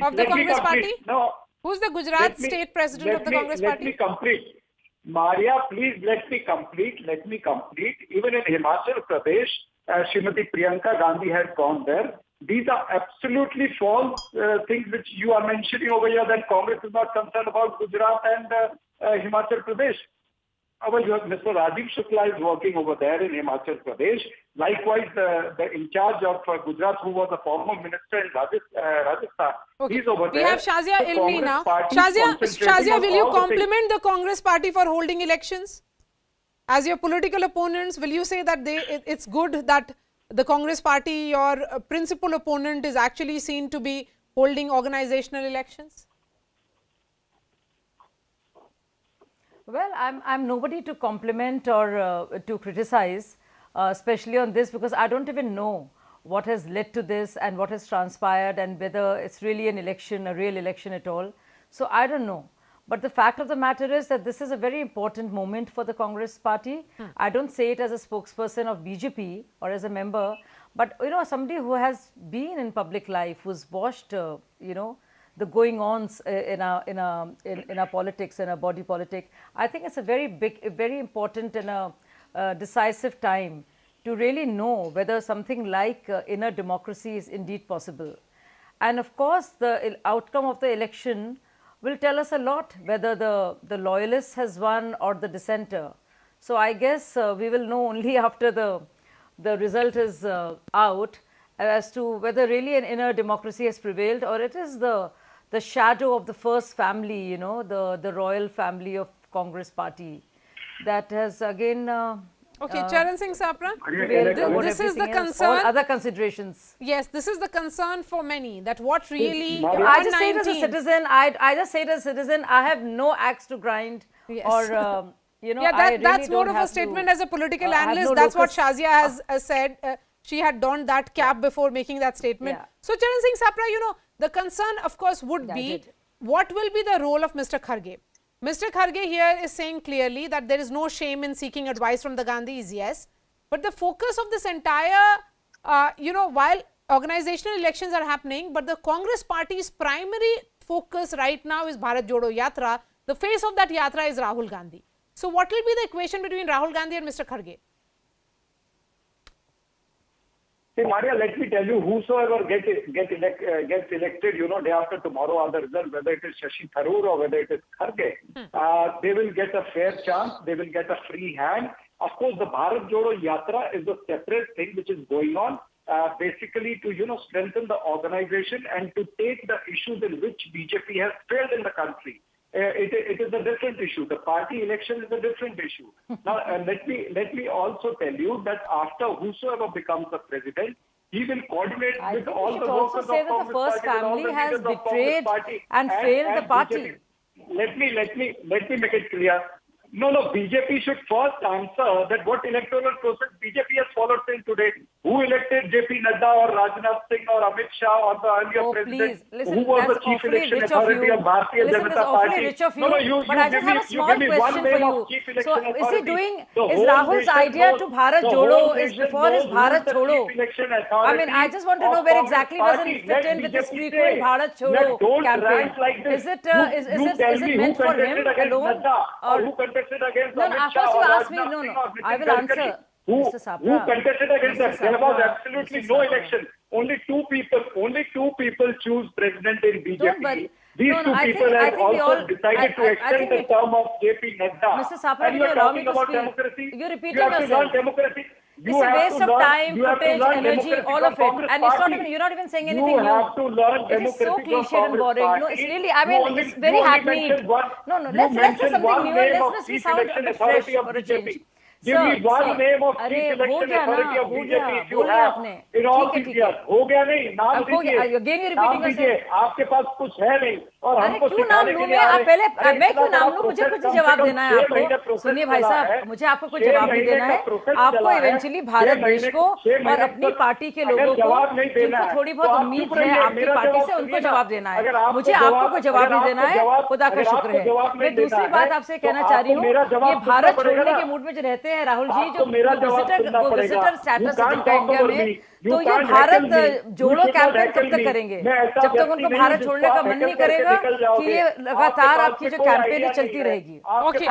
of the Congress party? No. Who's the Gujarat state president of the Congress party? Let me complete. Maria, please let me complete. Even in Himachal Pradesh, Srimati Priyanka Gandhi has gone there. These are absolutely false things which you are mentioning over here, that Congress is not concerned about Gujarat and Himachal Pradesh. Mr. Rajiv Shukla is working over there in Himachal Pradesh. Likewise, the in charge of Gujarat, who was a former minister in Rajasthan, he's over there. We have Shazia Ilmi now. Shazia, will you compliment the Congress party for holding elections? As your political opponents, will you say that it's good that the Congress party, your principal opponent, is actually seen to be holding organizational elections? Well, I'm nobody to compliment or to criticize, especially on this, because I don't even know what has led to this and what has transpired and whether it's really an election, a real election at all. So I don't know. But the fact of the matter is that this is a very important moment for the Congress party. I don't say it as a spokesperson of BJP or as a member, but somebody who has been in public life, who's watched the going-ons in our politics, in our body politic. I think it's a very important and a decisive time to really know whether something like inner democracy is indeed possible. And of course, the outcome of the election will tell us a lot, whether the loyalist has won or the dissenter. So I guess we will know only after the result is out as to whether really an inner democracy has prevailed, or it is the shadow of the first family, the royal family of Congress party that has again Okay, Charan Singh Sapra, this is the concern. All other considerations. Yes, this is the concern for many, that what really... I just say it as a citizen, I just say it as a citizen, I have no axe to grind, yes. Or, that's more of a statement as a political analyst. That's what Shazia has said. She had donned that cap before making that statement. So, Charan Singh Sapra, the concern, of course, would be what will be the role of Mr. Kharge? Mr. Kharge here is saying clearly that there is no shame in seeking advice from the Gandhis, yes. But the focus of this entire, while organizational elections are happening, but the Congress party's primary focus right now is Bharat Jodo Yatra. The face of that Yatra is Rahul Gandhi. So, what will be the equation between Rahul Gandhi and Mr. Kharge? See, Maria, let me tell you, whosoever gets elected, day after tomorrow are the result, whether it is Shashi Tharoor or whether it is Kharge, they will get a fair chance, they will get a free hand. Of course, the Bharat Jodo Yatra is a separate thing which is going on, basically to, strengthen the organization and to take the issues in which BJP has failed in the country. It is a different issue. The party election is a different issue. Now, let me also tell you that after whosoever becomes the president, he will coordinate with all the workers of the first family has betrayed and failed the party. Let me make it clear. No, BJP should first answer that what electoral process BJP has followed till today. Who elected JP Nadda or Rajnath Singh or Amit Shah or the earlier president? Listen, who was the chief election authority of Bharatiya Janata Party? But I just have a small question for you. So, is he doing, is Rahul's idea to Bharat Jodo is before his Bharat Chodo? I mean, I just want to know where exactly does it fit in with this frequent Bharat Chodo campaign. Is it meant for him alone? Against of course you asked me. No, I will answer. Who contested against that? There was absolutely no election. Only two people choose president in BJP. These two people have also decided to extend the term of JP Nadda. Mr. Sapra, and you are talking about democracy. You're repeating you have yourself. To learn democracy. It's a waste of time, footage, energy, all of it. And you're not even saying anything new. You have to learn democracy. It is so cliched and boring. No, it's really, it's very hackneyed. No, let's do something new and let's sound fresh for a change. Give me one name of chief election authority of BJP if you have in all these years. हो गया नहीं, नाम दीजिए, आपके पास कुछ है नहीं और हमको सिखाने के लिए आप पहले मैं क्यों नाम लूं? मुझे कुछ जवाब देना है आपको. सुनिए भाई साहब, मुझे आपको कुछ जवाब नहीं देना है. आपको इवेंचुअली भारत देश को और अपनी पार्टी के लोगों को जिनको थोड़ी बहुत उम्मीद है आपकी पार्टी से, उनको जवाब देना है. मुझे आपको कोई जवाब नहीं देना है. खुदा का शुक्र है. मैं दूसरी बात आपसे कहना चाह रही हूँ, ये भारत छोड़ने के मूड में जो रहते हैं राहुल जी, जो विजिटर स्टेटस जिनका इंडिया में, तो ये भारत जोड़ो कैंपेन कब तक करेंगे? जब तक उनको भारत छोड़ने का मन नहीं करेगा कि ये लगातार आपकी जो कैंपेन है चलती रहेगी. Okay,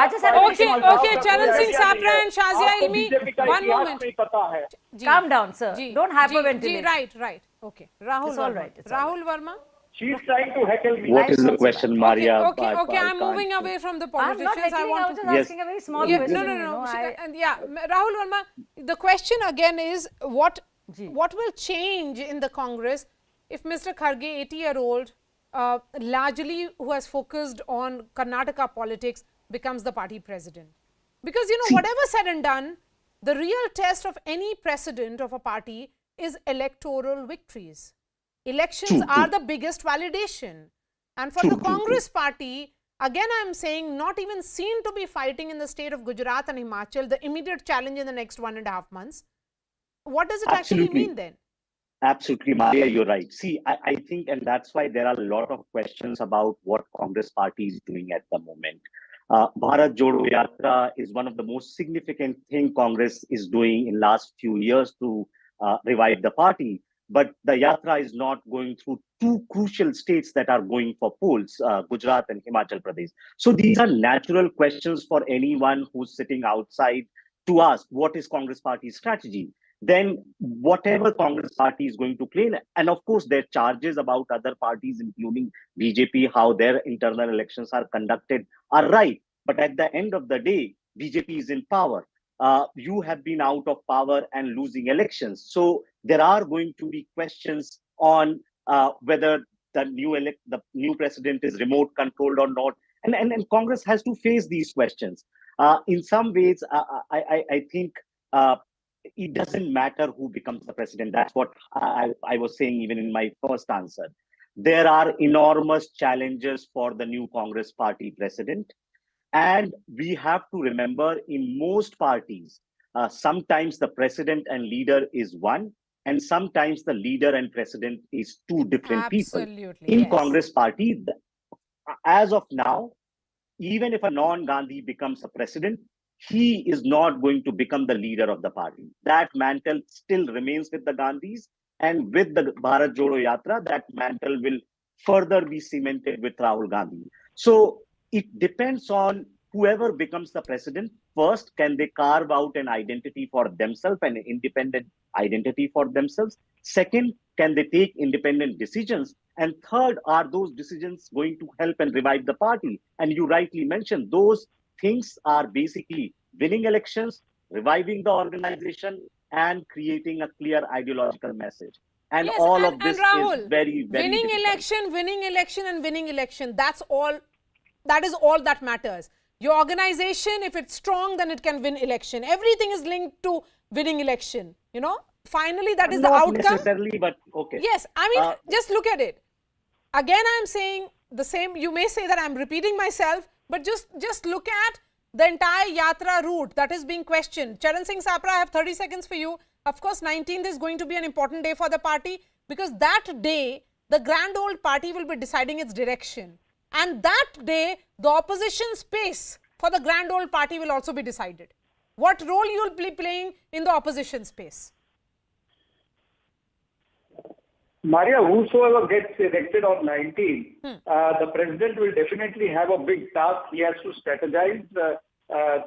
Charan Singh Sapra and Shazia Ilmi, one moment. Calm down, sir. Don't hyperventilate. Right. Okay. Rahul Verma. She's trying to heckle me. What is the question, Maria? Okay. I'm moving away from the politicians. I'm not heckling, I was just asking a very small question. No. Rahul Verma, the question again is what will change in the Congress if Mr. Kharge, 80-year-old, largely who has focused on Karnataka politics, becomes the party president? Because, whatever said and done, the real test of any president of a party is electoral victories. Elections are the biggest validation. And for the Congress party, again I am saying, not even seen to be fighting in the state of Gujarat and Himachal, the immediate challenge in the next 1.5 months. What does it actually mean then? Absolutely, Maria, you're right. See, I think, and that's why there are a lot of questions about what Congress party is doing at the moment. Bharat Jodo Yatra is one of the most significant thing Congress is doing in last few years to revive the party. But the Yatra is not going through two crucial states that are going for polls, Gujarat and Himachal Pradesh. So these are natural questions for anyone who's sitting outside to ask, what is Congress party's strategy? Then whatever Congress party is going to claim, and of course their charges about other parties, including BJP, how their internal elections are conducted are right. But at the end of the day, BJP is in power. You have been out of power and losing elections. So there are going to be questions on whether the new president is remote controlled or not. And Congress has to face these questions. In some ways, I think it doesn't matter who becomes the president. That's what I was saying even in my first answer. There are enormous challenges for the new Congress party president. And we have to remember in most parties, sometimes the president and leader is one, and sometimes the leader and president is two different people. Absolutely, In yes. Congress party, as of now, even if a non-Gandhi becomes a president, he is not going to become the leader of the party. That mantle still remains with the Gandhis, and with the Bharat Jodo Yatra, that mantle will further be cemented with Rahul Gandhi. So it depends on whoever becomes the president. First, can they carve out an identity for themselves, an independent identity for themselves? Second, can they take independent decisions? And third, are those decisions going to help and revive the party? And you rightly mentioned those things are basically winning elections, reviving the organization, and creating a clear ideological message. And Yes, all of this Rahul, is very, very winning difficult. election, winning election, and winning election. That's all. That is all that matters. Your organization, if it's strong, then it can win election. Everything is linked to winning election. You know, finally, that is the Not outcome. necessarily, but okay. Yes, I mean, just look at it. Again, I'm saying the same. You may say that I'm repeating myself, but just look at the entire Yatra route that is being questioned. Charan Singh Sapra, I have 30 seconds for you. Of course, 19th is going to be an important day for the party, because that day, the grand old party will be deciding its direction. And that day, the opposition space for the grand old party will also be decided. What role you will be playing in the opposition space? Maria, whosoever gets elected on 19, the president will definitely have a big task. He has to strategize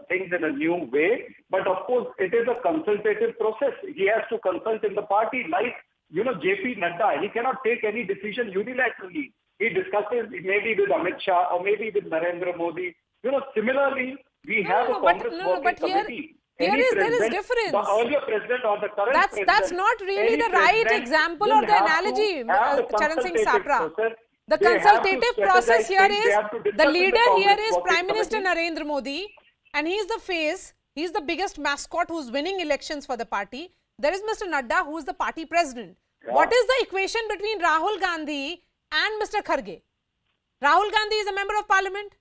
things in a new way. But of course, it is a consultative process. He has to consult in the party, like, JP Nadda. He cannot take any decision unilaterally. He discusses maybe with Amit Shah or maybe with Narendra Modi. Similarly, we have a Congress working committee. There is difference. The earlier president or the current president. That's not really the right example or the analogy, Charan Singh Sapra. The consultative process here is, the leader here is Prime Minister Narendra Modi, and he is the face, he is the biggest mascot who is winning elections for the party. There is Mr. Nadda, who is the party president. Yeah. What is the equation between Rahul Gandhi and Mr. Kharge? Rahul Gandhi is a member of parliament,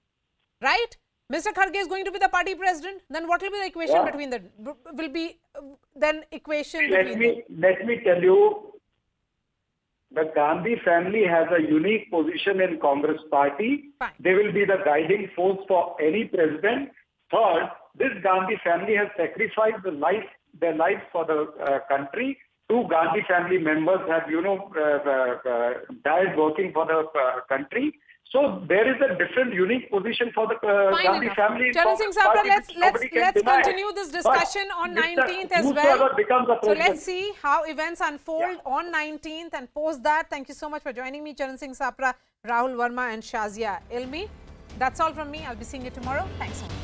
right? Mr. Kharge is going to be the party president. Then what will be the equation between them? Will be then equation between them. Let me tell you, the Gandhi family has a unique position in Congress party. Fine. They will be the guiding force for any president. Third, this Gandhi family has sacrificed their lives for the country. Two Gandhi family members have, died working for the country. So there is a different, unique position for the Gandhi family. Charan Singh Sapra, let's continue this discussion on 19th as well. So let's see how events unfold on 19th, and post that. Thank you so much for joining me, Charan Singh Sapra, Rahul Verma and Shazia Ilmi. That's all from me. I'll be seeing you tomorrow. Thanks so much.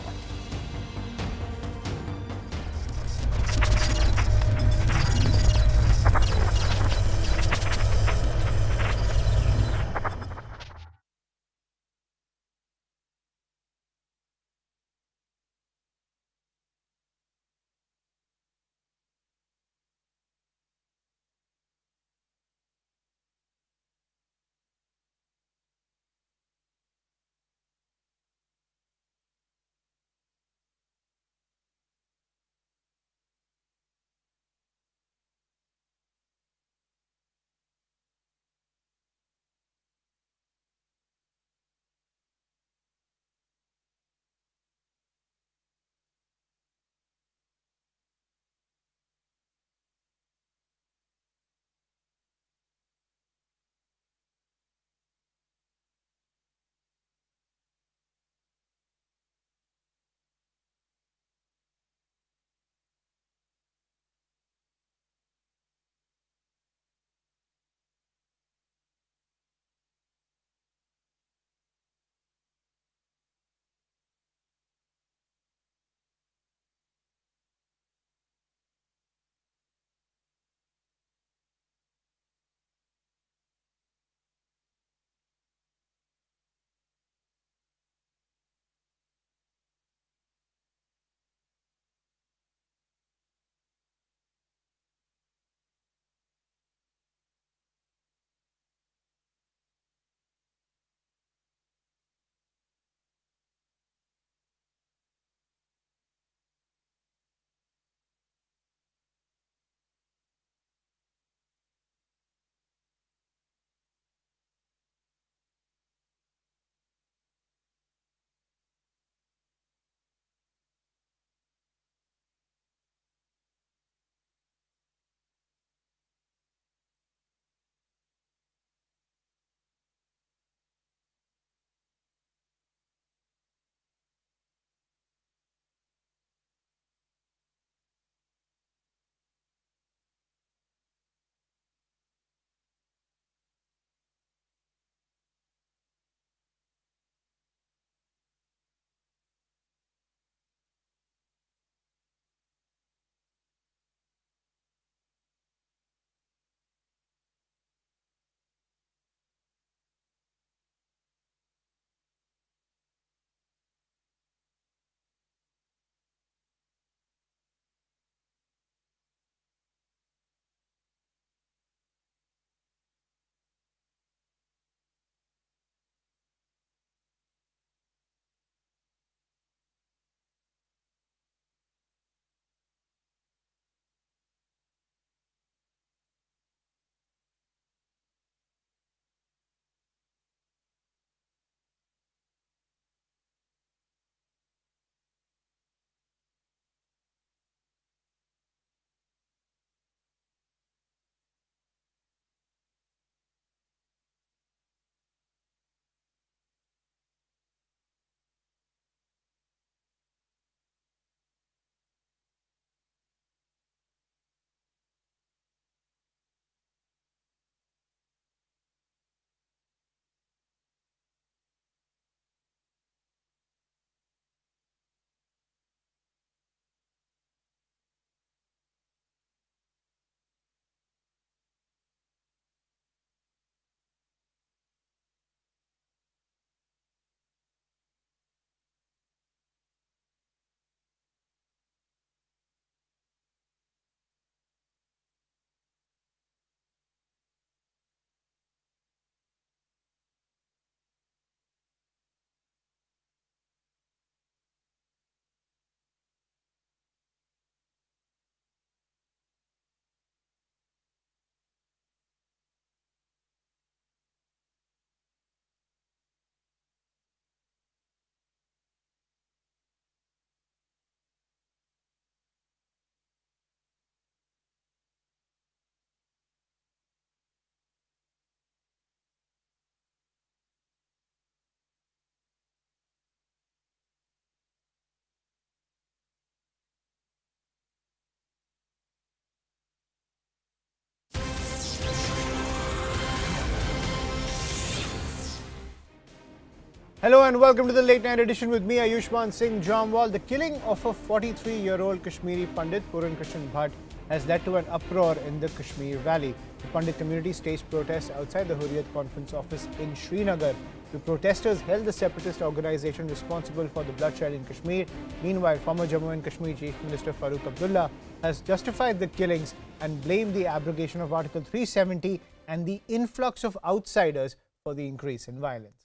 Hello and welcome to the late night edition with me, Ayushman Singh Jamwal. The killing of a 43-year-old Kashmiri Pandit, Puran Krishan Bhatt, has led to an uproar in the Kashmir Valley. The Pandit community staged protests outside the Hurriyat Conference Office in Srinagar. The protesters held the separatist organization responsible for the bloodshed in Kashmir. Meanwhile, former Jammu and Kashmir Chief Minister Farooq Abdullah has justified the killings and blamed the abrogation of Article 370 and the influx of outsiders for the increase in violence.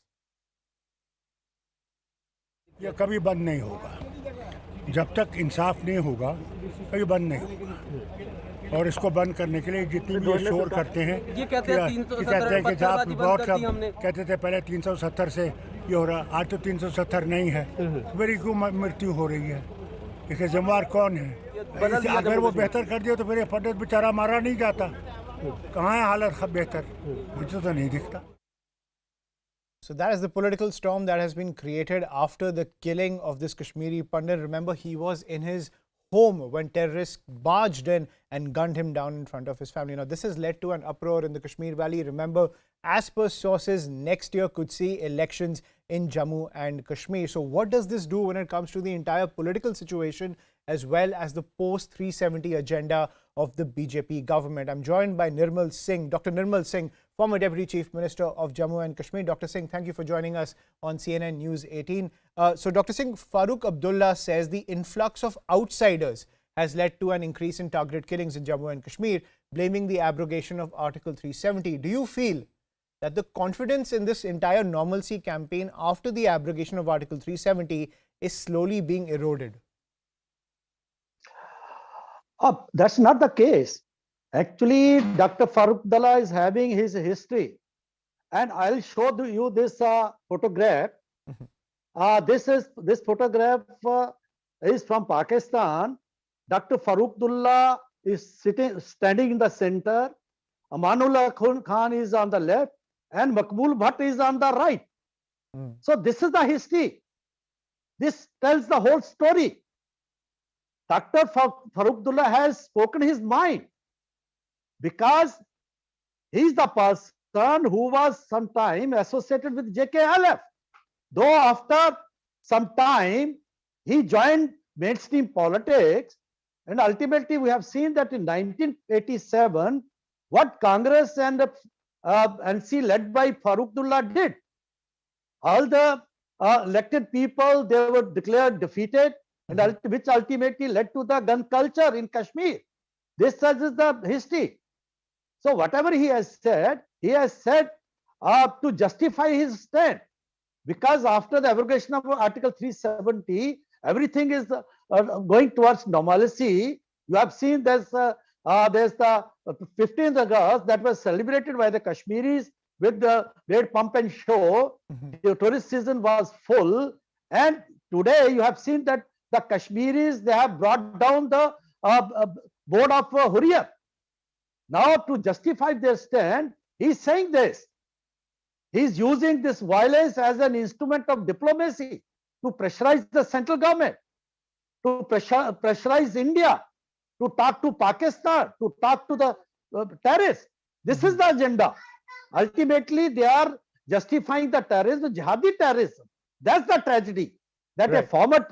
ये कभी बंद नहीं होगा जब तक इंसाफ नहीं होगा कभी बंद नहीं होगा और इसको बंद करने के लिए जितनी भी शोर करते हैं ये कहते हैं कि जब बहुत कहते थे पहले 370 से ये हो रहा आज तो 370 नहीं है मेरी क्यों मृत्यु हो रही है इसके जिम्मेवार कौन है अगर वो बेहतर कर दिया तो फिर ये पंडित बेचारा मारा नहीं जाता कहाँ है हालत बेहतर मुझे तो नहीं दिखता. So that is the political storm that has been created after the killing of this Kashmiri Pandit. Remember, he was in his home when terrorists barged in and gunned him down in front of his family. Now, this has led to an uproar in the Kashmir Valley. Remember, as per sources, next year could see elections in Jammu and Kashmir. So what does this do when it comes to the entire political situation as well as the post-370 agenda of the BJP government? I'm joined by Nirmal Singh, Dr. Nirmal Singh, former Deputy Chief Minister of Jammu and Kashmir. Dr. Singh, thank you for joining us on CNN News 18. So, Dr. Singh, Farooq Abdullah says the influx of outsiders has led to an increase in targeted killings in Jammu and Kashmir, blaming the abrogation of Article 370. Do you feel that the confidence in this entire normalcy campaign after the abrogation of Article 370 is slowly being eroded? That's not the case. Actually, Dr. Farooq Abdullah is having his history. And I'll show you this photograph. This photograph is from Pakistan. Dr. Farooq Abdullah is standing in the center. Amanullah Khan is on the left and Maqbool Bhatt is on the right. So this is the history. This tells the whole story. Dr. Farooq Abdullah has spoken his mind because he is the person who was sometime associated with JKLF. Though after some time he joined mainstream politics, and ultimately we have seen that in 1987 what Congress and NC led by Farooq Abdullah did. All the elected people, they were declared defeated, and which ultimately led to the gun culture in Kashmir. This is the history. So whatever he has said to justify his stand. Because after the abrogation of Article 370, everything is going towards normalcy. You have seen there's the 15th August that was celebrated by the Kashmiris with the great pump and show. The tourist season was full, and today you have seen that the Kashmiris, they have brought down the board of Hurriyat. Now to justify their stand, he is saying this. He is using this violence as an instrument of diplomacy to pressurize the central government, to pressurize India, to talk to Pakistan, to talk to the terrorists. This is the agenda. Ultimately, they are justifying the terrorism, the jihadi terrorism. That's the tragedy. That a former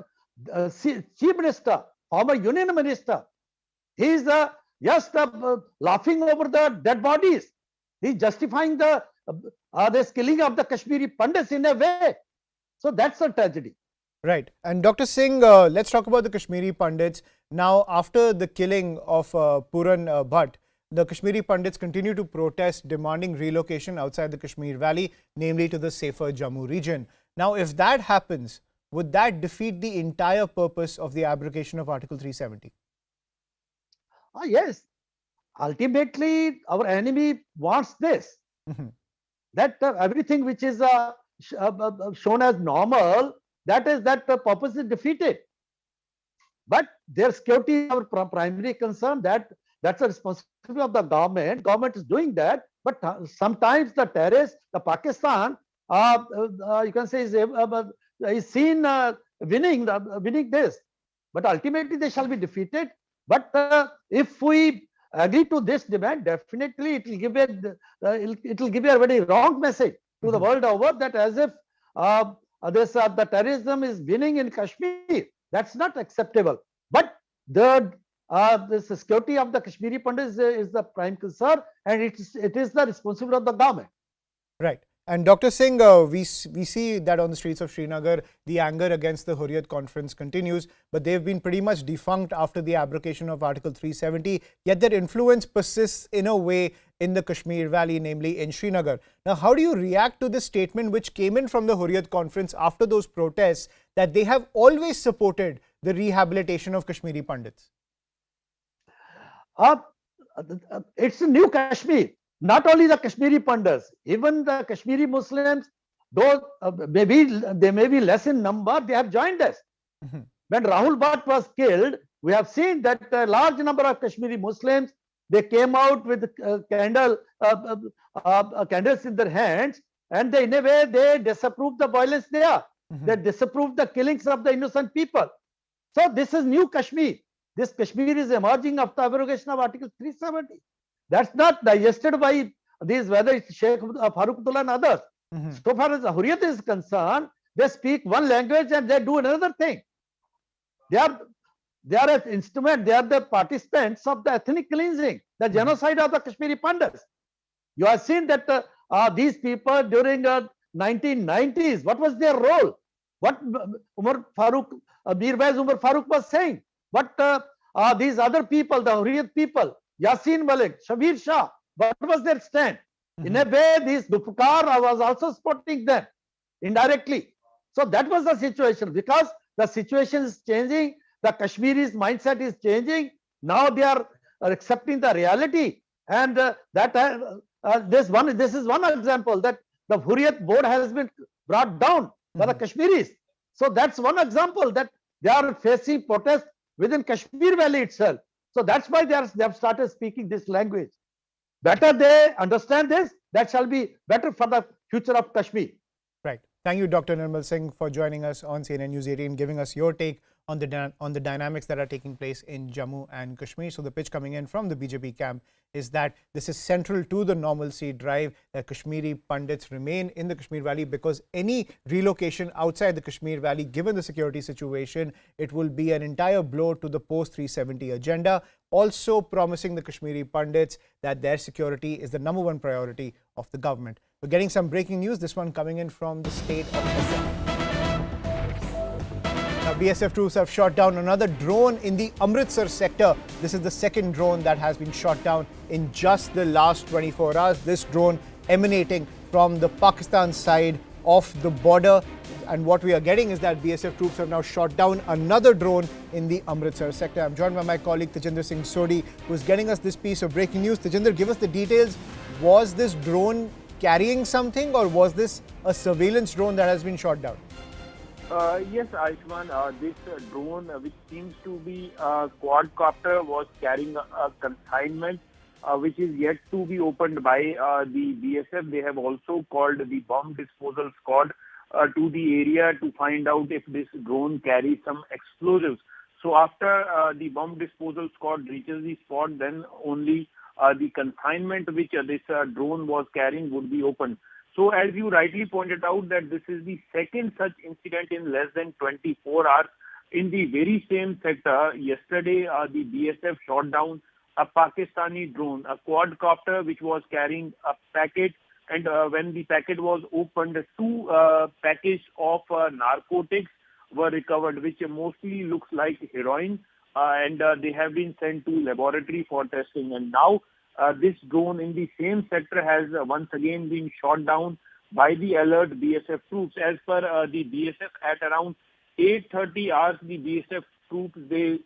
chief minister, former union minister, he is just laughing over the dead bodies. He is justifying this killing of the Kashmiri Pandits in a way. So that's a tragedy. Right. And Dr. Singh, let's talk about the Kashmiri Pandits. Now, after the killing of Puran Bhatt, the Kashmiri Pandits continue to protest, demanding relocation outside the Kashmir Valley, namely to the safer Jammu region. Now, if that happens, would that defeat the entire purpose of the abrogation of Article 370? Yes. Ultimately, our enemy wants this. That everything which is shown as normal, that purpose is defeated. But their security is our primary concern. That's a responsibility of the government. Government is doing that. But sometimes the terrorists, the Pakistan, you can say is seen winning this. But ultimately they shall be defeated. But if we agree to this demand, definitely it will give a very wrong message to the world over, that as if the terrorism is winning in Kashmir. That's not acceptable. But the security of the Kashmiri Pandit is the prime concern, and it is the responsibility of the government. Right. And Dr. Singh, we see that on the streets of Srinagar, the anger against the Hurriyat conference continues, but they've been pretty much defunct after the abrogation of Article 370, yet their influence persists in a way in the Kashmir Valley, namely in Srinagar. Now, how do you react to this statement which came in from the Hurriyat conference after those protests, that they have always supported the rehabilitation of Kashmiri Pandits? It's a new Kashmir. Not only the Kashmiri Pandits, even the Kashmiri Muslims, though they may be less in number, they have joined us. When Rahul Bhatt was killed, we have seen that a large number of Kashmiri Muslims, they came out with candles in their hands, and in a way they disapproved the violence there. They disapproved the killings of the innocent people. So this is new Kashmir. This Kashmir is emerging after abrogation of Article 370. That's not digested by these, whether it's Sheikh Farooqullah and others. So far as Hurriyat is concerned, they speak one language and they do another thing. They are an instrument, they are the participants of the ethnic cleansing, the genocide of the Kashmiri Pandits. You have seen that these people during 1990s, what was their role? What Mir Wais Umar Farooq was saying. What these other people, the Hurriyat people, Yasin Malik, Shabir Shah, what was their stand? In a way, this Gupkar was also supporting them indirectly. So that was the situation, because the situation is changing, the Kashmiris' mindset is changing. Now they are accepting the reality, and this is one example, that the Hurriyat board has been brought down by the Kashmiris. So that's one example, that they are facing protests within Kashmir Valley itself. So that's why they have started speaking this language. Better they understand this, that shall be better for the future of Kashmir. Right. Thank you, Dr. Nirmal Singh, for joining us on CNN News 18, giving us your take on the dynamics that are taking place in Jammu and Kashmir. So the pitch coming in from the BJP camp is that this is central to the normalcy drive, that Kashmiri Pandits remain in the Kashmir Valley, because any relocation outside the Kashmir Valley, given the security situation, it will be an entire blow to the post-370 agenda. Also promising the Kashmiri Pandits that their security is the #1 priority of the government. We're getting some breaking news, this one coming in from the state of Assam. Now, BSF troops have shot down another drone in the Amritsar sector. This is the second drone that has been shot down in just the last 24 hours. This drone emanating from the Pakistan side of the border. And what we are getting is that BSF troops have now shot down another drone in the Amritsar sector. I'm joined by my colleague Tejinder Singh Sodhi, who is getting us this piece of breaking news. Tejinder, give us the details. Was this drone carrying something, or was this a surveillance drone that has been shot down? Yes, Ayushman, this drone, which seems to be a quadcopter, was carrying a consignment which is yet to be opened by the BSF. They have also called the bomb disposal squad to the area to find out if this drone carries some explosives. So after the bomb disposal squad reaches the spot, then only the consignment which this drone was carrying would be opened. So as you rightly pointed out, that this is the second such incident in less than 24 hours in the very same sector. Yesterday, the BSF shot down a Pakistani drone, a quadcopter which was carrying a packet, and when the packet was opened, two packages of narcotics were recovered, which mostly looks like heroin, and they have been sent to laboratory for testing. And now this drone in the same sector has once again been shot down by the alert BSF troops. As per the BSF, at around 8:30 hours, the BSF troops, they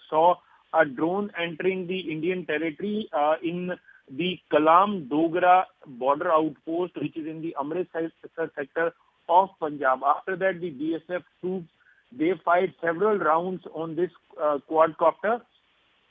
saw a drone entering the Indian territory in the Kalam Dogra border outpost, which is in the Amritsar sector of Punjab. After that, the BSF troops, they fired several rounds on this quadcopter,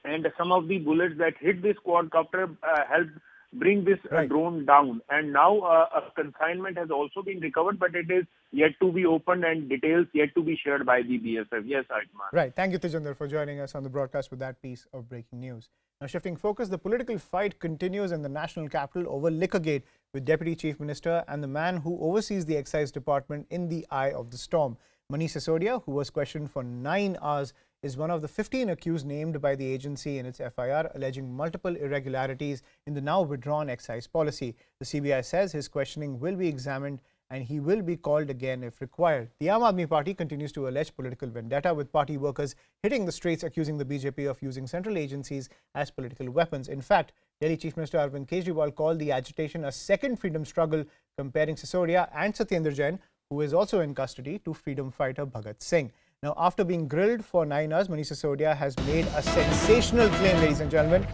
and some of the bullets that hit this quadcopter helped bring this drone down. And now a consignment has also been recovered, but it is yet to be opened and details yet to be shared by the BSF. Yes, Ayushman. Right. Thank you, Tejinder, for joining us on the broadcast with that piece of breaking news. Now, shifting focus, the political fight continues in the national capital over Liquorgate, with Deputy Chief Minister and the man who oversees the Excise Department in the eye of the storm. Manish Sisodia, who was questioned for 9 hours, is one of the 15 accused named by the agency in its FIR, alleging multiple irregularities in the now withdrawn excise policy. The CBI says his questioning will be examined and he will be called again if required. The Aam Aadmi Party continues to allege political vendetta, with party workers hitting the streets accusing the BJP of using central agencies as political weapons. In fact, Delhi Chief Minister Arvind Kejriwal called the agitation a second freedom struggle, comparing Sisodia and Satyendra Jain, who is also in custody, to freedom fighter Bhagat Singh. Now, after being grilled for 9 hours, Manish Sisodia has made a sensational claim, ladies and gentlemen.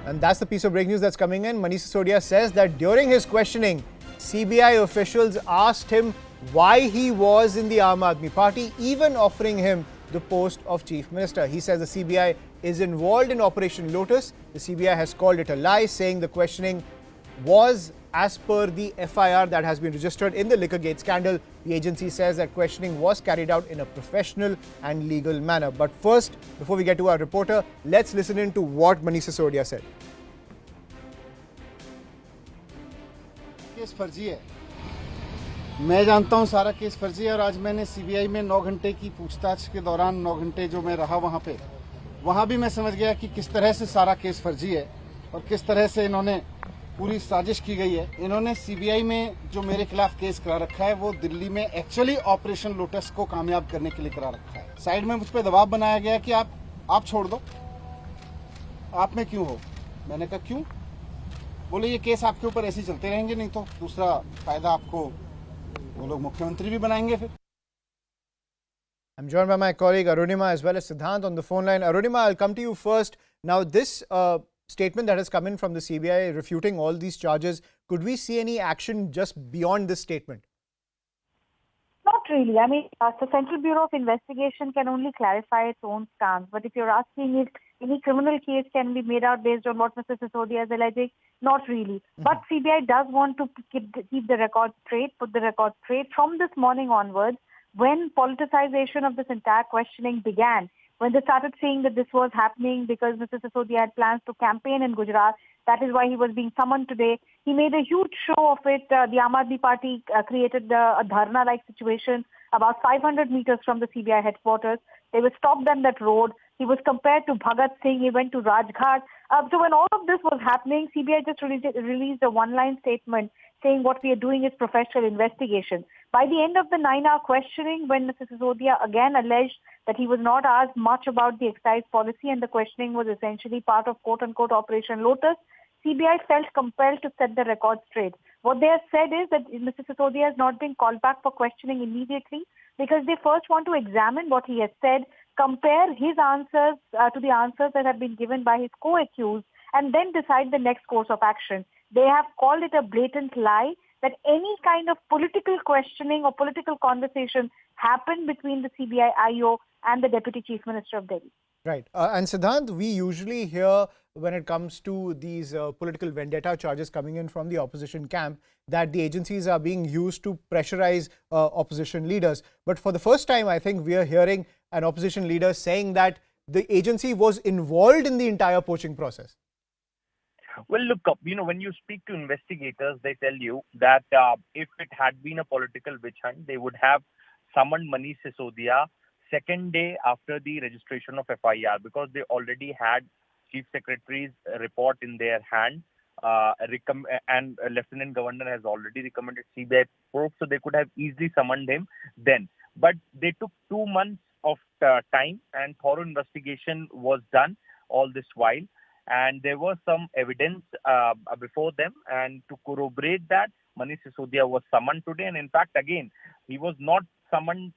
And that's the piece of breaking news that's coming in. Manish Sisodia says that during his questioning, CBI officials asked him why he was in the Aam Aadmi Party, even offering him the post of Chief Minister. He says the CBI is involved in Operation Lotus. The CBI has called it a lie, saying the questioning was as per the FIR that has been registered in the Liquorgate scandal. The agency says that questioning was carried out in a professional and legal manner. But first, before we get to our reporter, let's listen in to what Manish Sisodia said. Case फर्जी है, मैं जानता हूं सारा case फर्जी है। और आज मैंने सीबीआई में 9 घंटे की पूछताछ के दौरान 9 घंटे जो मैं रहा वहां भी मैं समझ गया कि किस तरह से सारा केस फर्जी है और किस तरह से इन्होंने पूरी साजिश की गई है। इन्होंने सीबीआई में जो मेरे खिलाफ केस करा रखा है वो दिल्ली में एक्चुअली ऑपरेशन लोटस को कामयाब करने के लिए करा रखा है। साइड में मुझ पर दबाव बनाया गया कि आप छोड़ दो, आप में क्यों हो। मैंने कहा क्यों, बोले ये केस आपके ऊपर ऐसे ही चलते रहेंगे, नहीं तो दूसरा फायदा आपको वो लोग मुख्यमंत्री भी बनाएंगे फिर। I'm joined by my colleague Arunima as well as Siddhant on the phone line. Arunima, I'll come to you first. Now, this statement that has come in from the CBI refuting all these charges, could we see any action just beyond this statement? Not really. I mean, the Central Bureau of Investigation can only clarify its own stance. But if you're asking if any criminal case can be made out based on what Mr. Sisodia is alleging, not really. But CBI does want to keep the record straight, put the record straight. From this morning onwards, when politicization of this entire questioning began, when they started saying that this was happening because Mr. Sisodia had plans to campaign in Gujarat, that is why he was being summoned today. He made a huge show of it. The Aam Aadmi Party created a dharna-like situation about 500 meters from the CBI headquarters. They were stopped on that road. He was compared to Bhagat Singh. He went to Rajghat. So when all of this was happening, CBI just released a one-line statement saying what we are doing is professional investigation. By the end of the 9-hour questioning, when Mr. Sisodia again alleged that he was not asked much about the excise policy and the questioning was essentially part of quote-unquote Operation Lotus, CBI felt compelled to set the record straight. What they have said is that Mr. Sisodia has not been called back for questioning immediately because they first want to examine what he has said, compare his answers to the answers that have been given by his co-accused, and then decide the next course of action. They have called it a blatant lie that any kind of political questioning or political conversation happened between the CBI IO and the Deputy Chief Minister of Delhi. Right. And Siddhant, we usually hear when it comes to these political vendetta charges coming in from the opposition camp that the agencies are being used to pressurize opposition leaders. But for the first time, I think we are hearing an opposition leader saying that the agency was involved in the entire poaching process. Well, look, when you speak to investigators, they tell you that if it had been a political witch hunt, they would have summoned Manish Sisodia second day after the registration of FIR because they already had Chief Secretary's report in their hand and Lieutenant Governor has already recommended CBI probe, so they could have easily summoned him then. But they took 2 months of time and thorough investigation was done all this while. And there was some evidence before them, and to corroborate that, Manish Sisodia was summoned today. And in fact, again, he was not summoned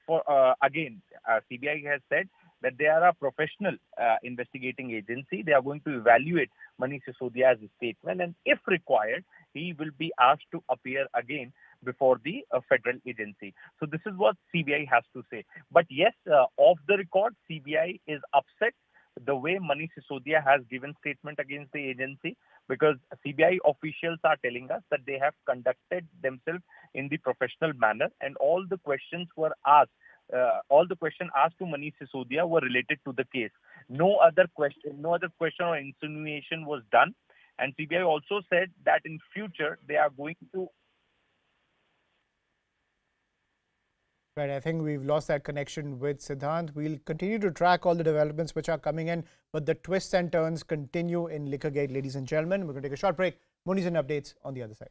CBI has said that they are a professional investigating agency. They are going to evaluate Manish Sisodia's statement, and if required, he will be asked to appear again before the federal agency. So this is what CBI has to say. But yes, off the record, CBI is upset the way Manish Sisodia has given statement against the agency, because CBI officials are telling us that they have conducted themselves in the professional manner, and all the questions were asked. All the questions asked to Manish Sisodia were related to the case. No other question or insinuation was done. And CBI also said that in future they are going to. Right, I think we've lost that connection with Siddhant. We'll continue to track all the developments which are coming in, but the twists and turns continue in Liquorgate, ladies and gentlemen. We're going to take a short break. More news and updates on the other side.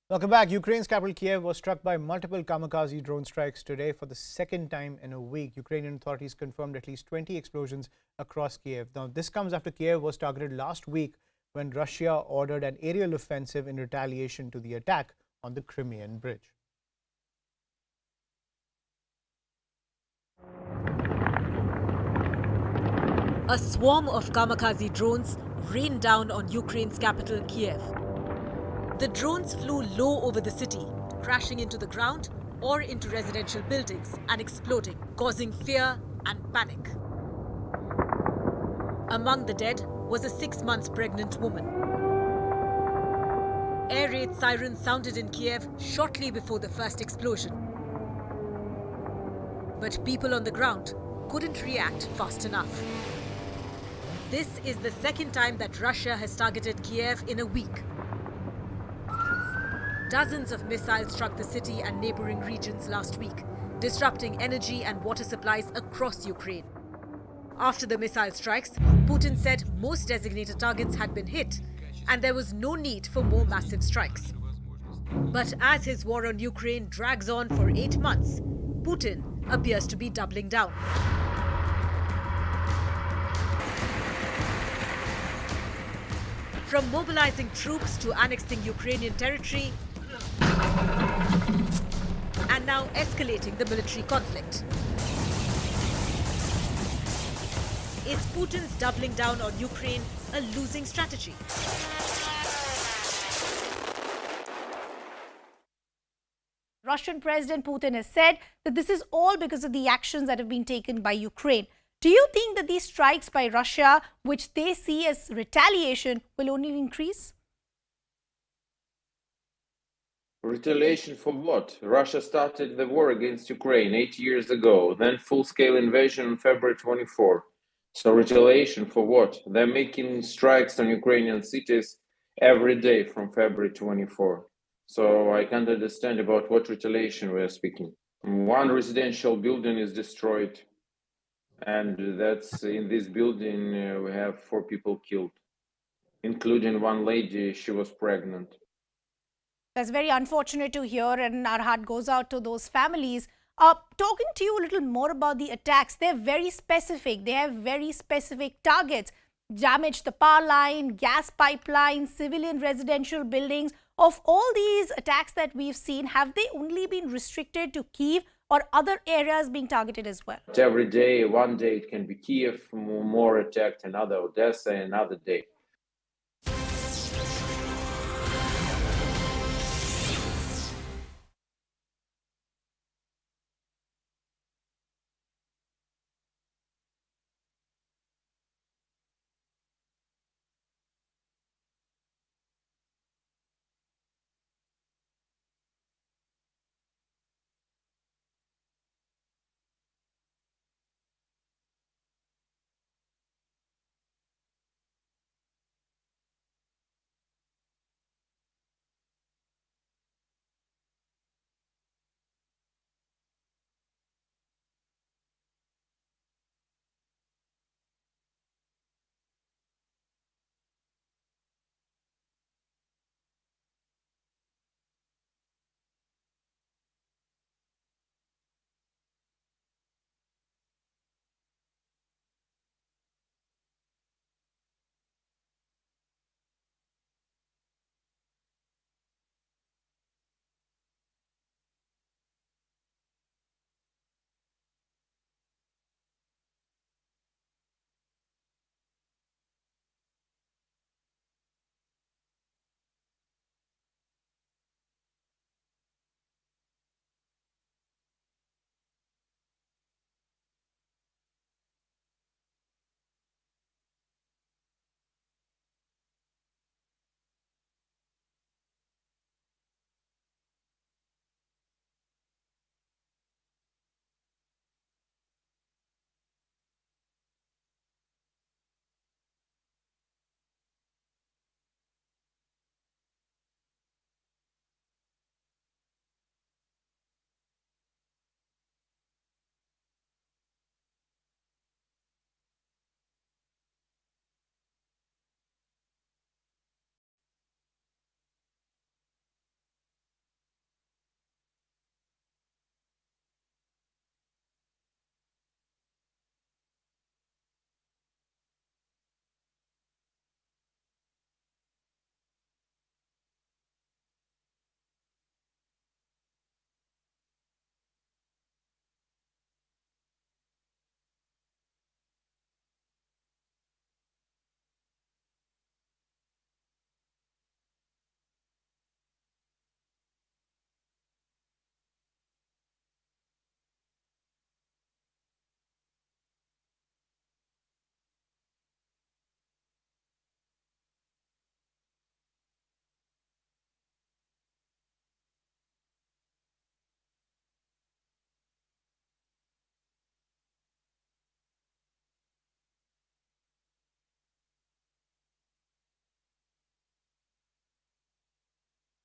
Welcome back. Ukraine's capital Kiev was struck by multiple kamikaze drone strikes today for the second time in a week. Ukrainian authorities confirmed at least 20 explosions across Kiev. Now, this comes after Kiev was targeted last week when Russia ordered an aerial offensive in retaliation to the attack on the Crimean bridge. A swarm of kamikaze drones rained down on Ukraine's capital, Kiev. The drones flew low over the city, crashing into the ground or into residential buildings and exploding, causing fear and panic. Among the dead was a 6 months pregnant woman. Air raid sirens sounded in Kiev shortly before the first explosion. But people on the ground couldn't react fast enough. This is the second time that Russia has targeted Kiev in a week. Dozens of missiles struck the city and neighboring regions last week, disrupting energy and water supplies across Ukraine. After the missile strikes, Putin said most designated targets had been hit and there was no need for more massive strikes. But as his war on Ukraine drags on for 8 months, Putin appears to be doubling down. From mobilizing troops to annexing Ukrainian territory, and now escalating the military conflict. Is Putin's doubling down on Ukraine a losing strategy? Russian President Putin has said that this is all because of the actions that have been taken by Ukraine. Do you think that these strikes by Russia, which they see as retaliation, will only increase? Retaliation for what? Russia started the war against Ukraine 8 years ago, then full-scale invasion on February 24. So retaliation for what? They're making strikes on Ukrainian cities every day from February 24. So I can't understand about what retaliation we are speaking. One residential building is destroyed, and that's in this building we have 4 people killed, including one lady, she was pregnant. That's very unfortunate to hear, and our heart goes out to those families. Talking to you a little more about the attacks, they're very specific. They have very specific targets. Damage the power line, gas pipeline, civilian residential buildings. Of all these attacks that we've seen, have they only been restricted to Kyiv or other areas being targeted as well? Every day, one day it can be Kiev, more attacked, another Odessa, another day.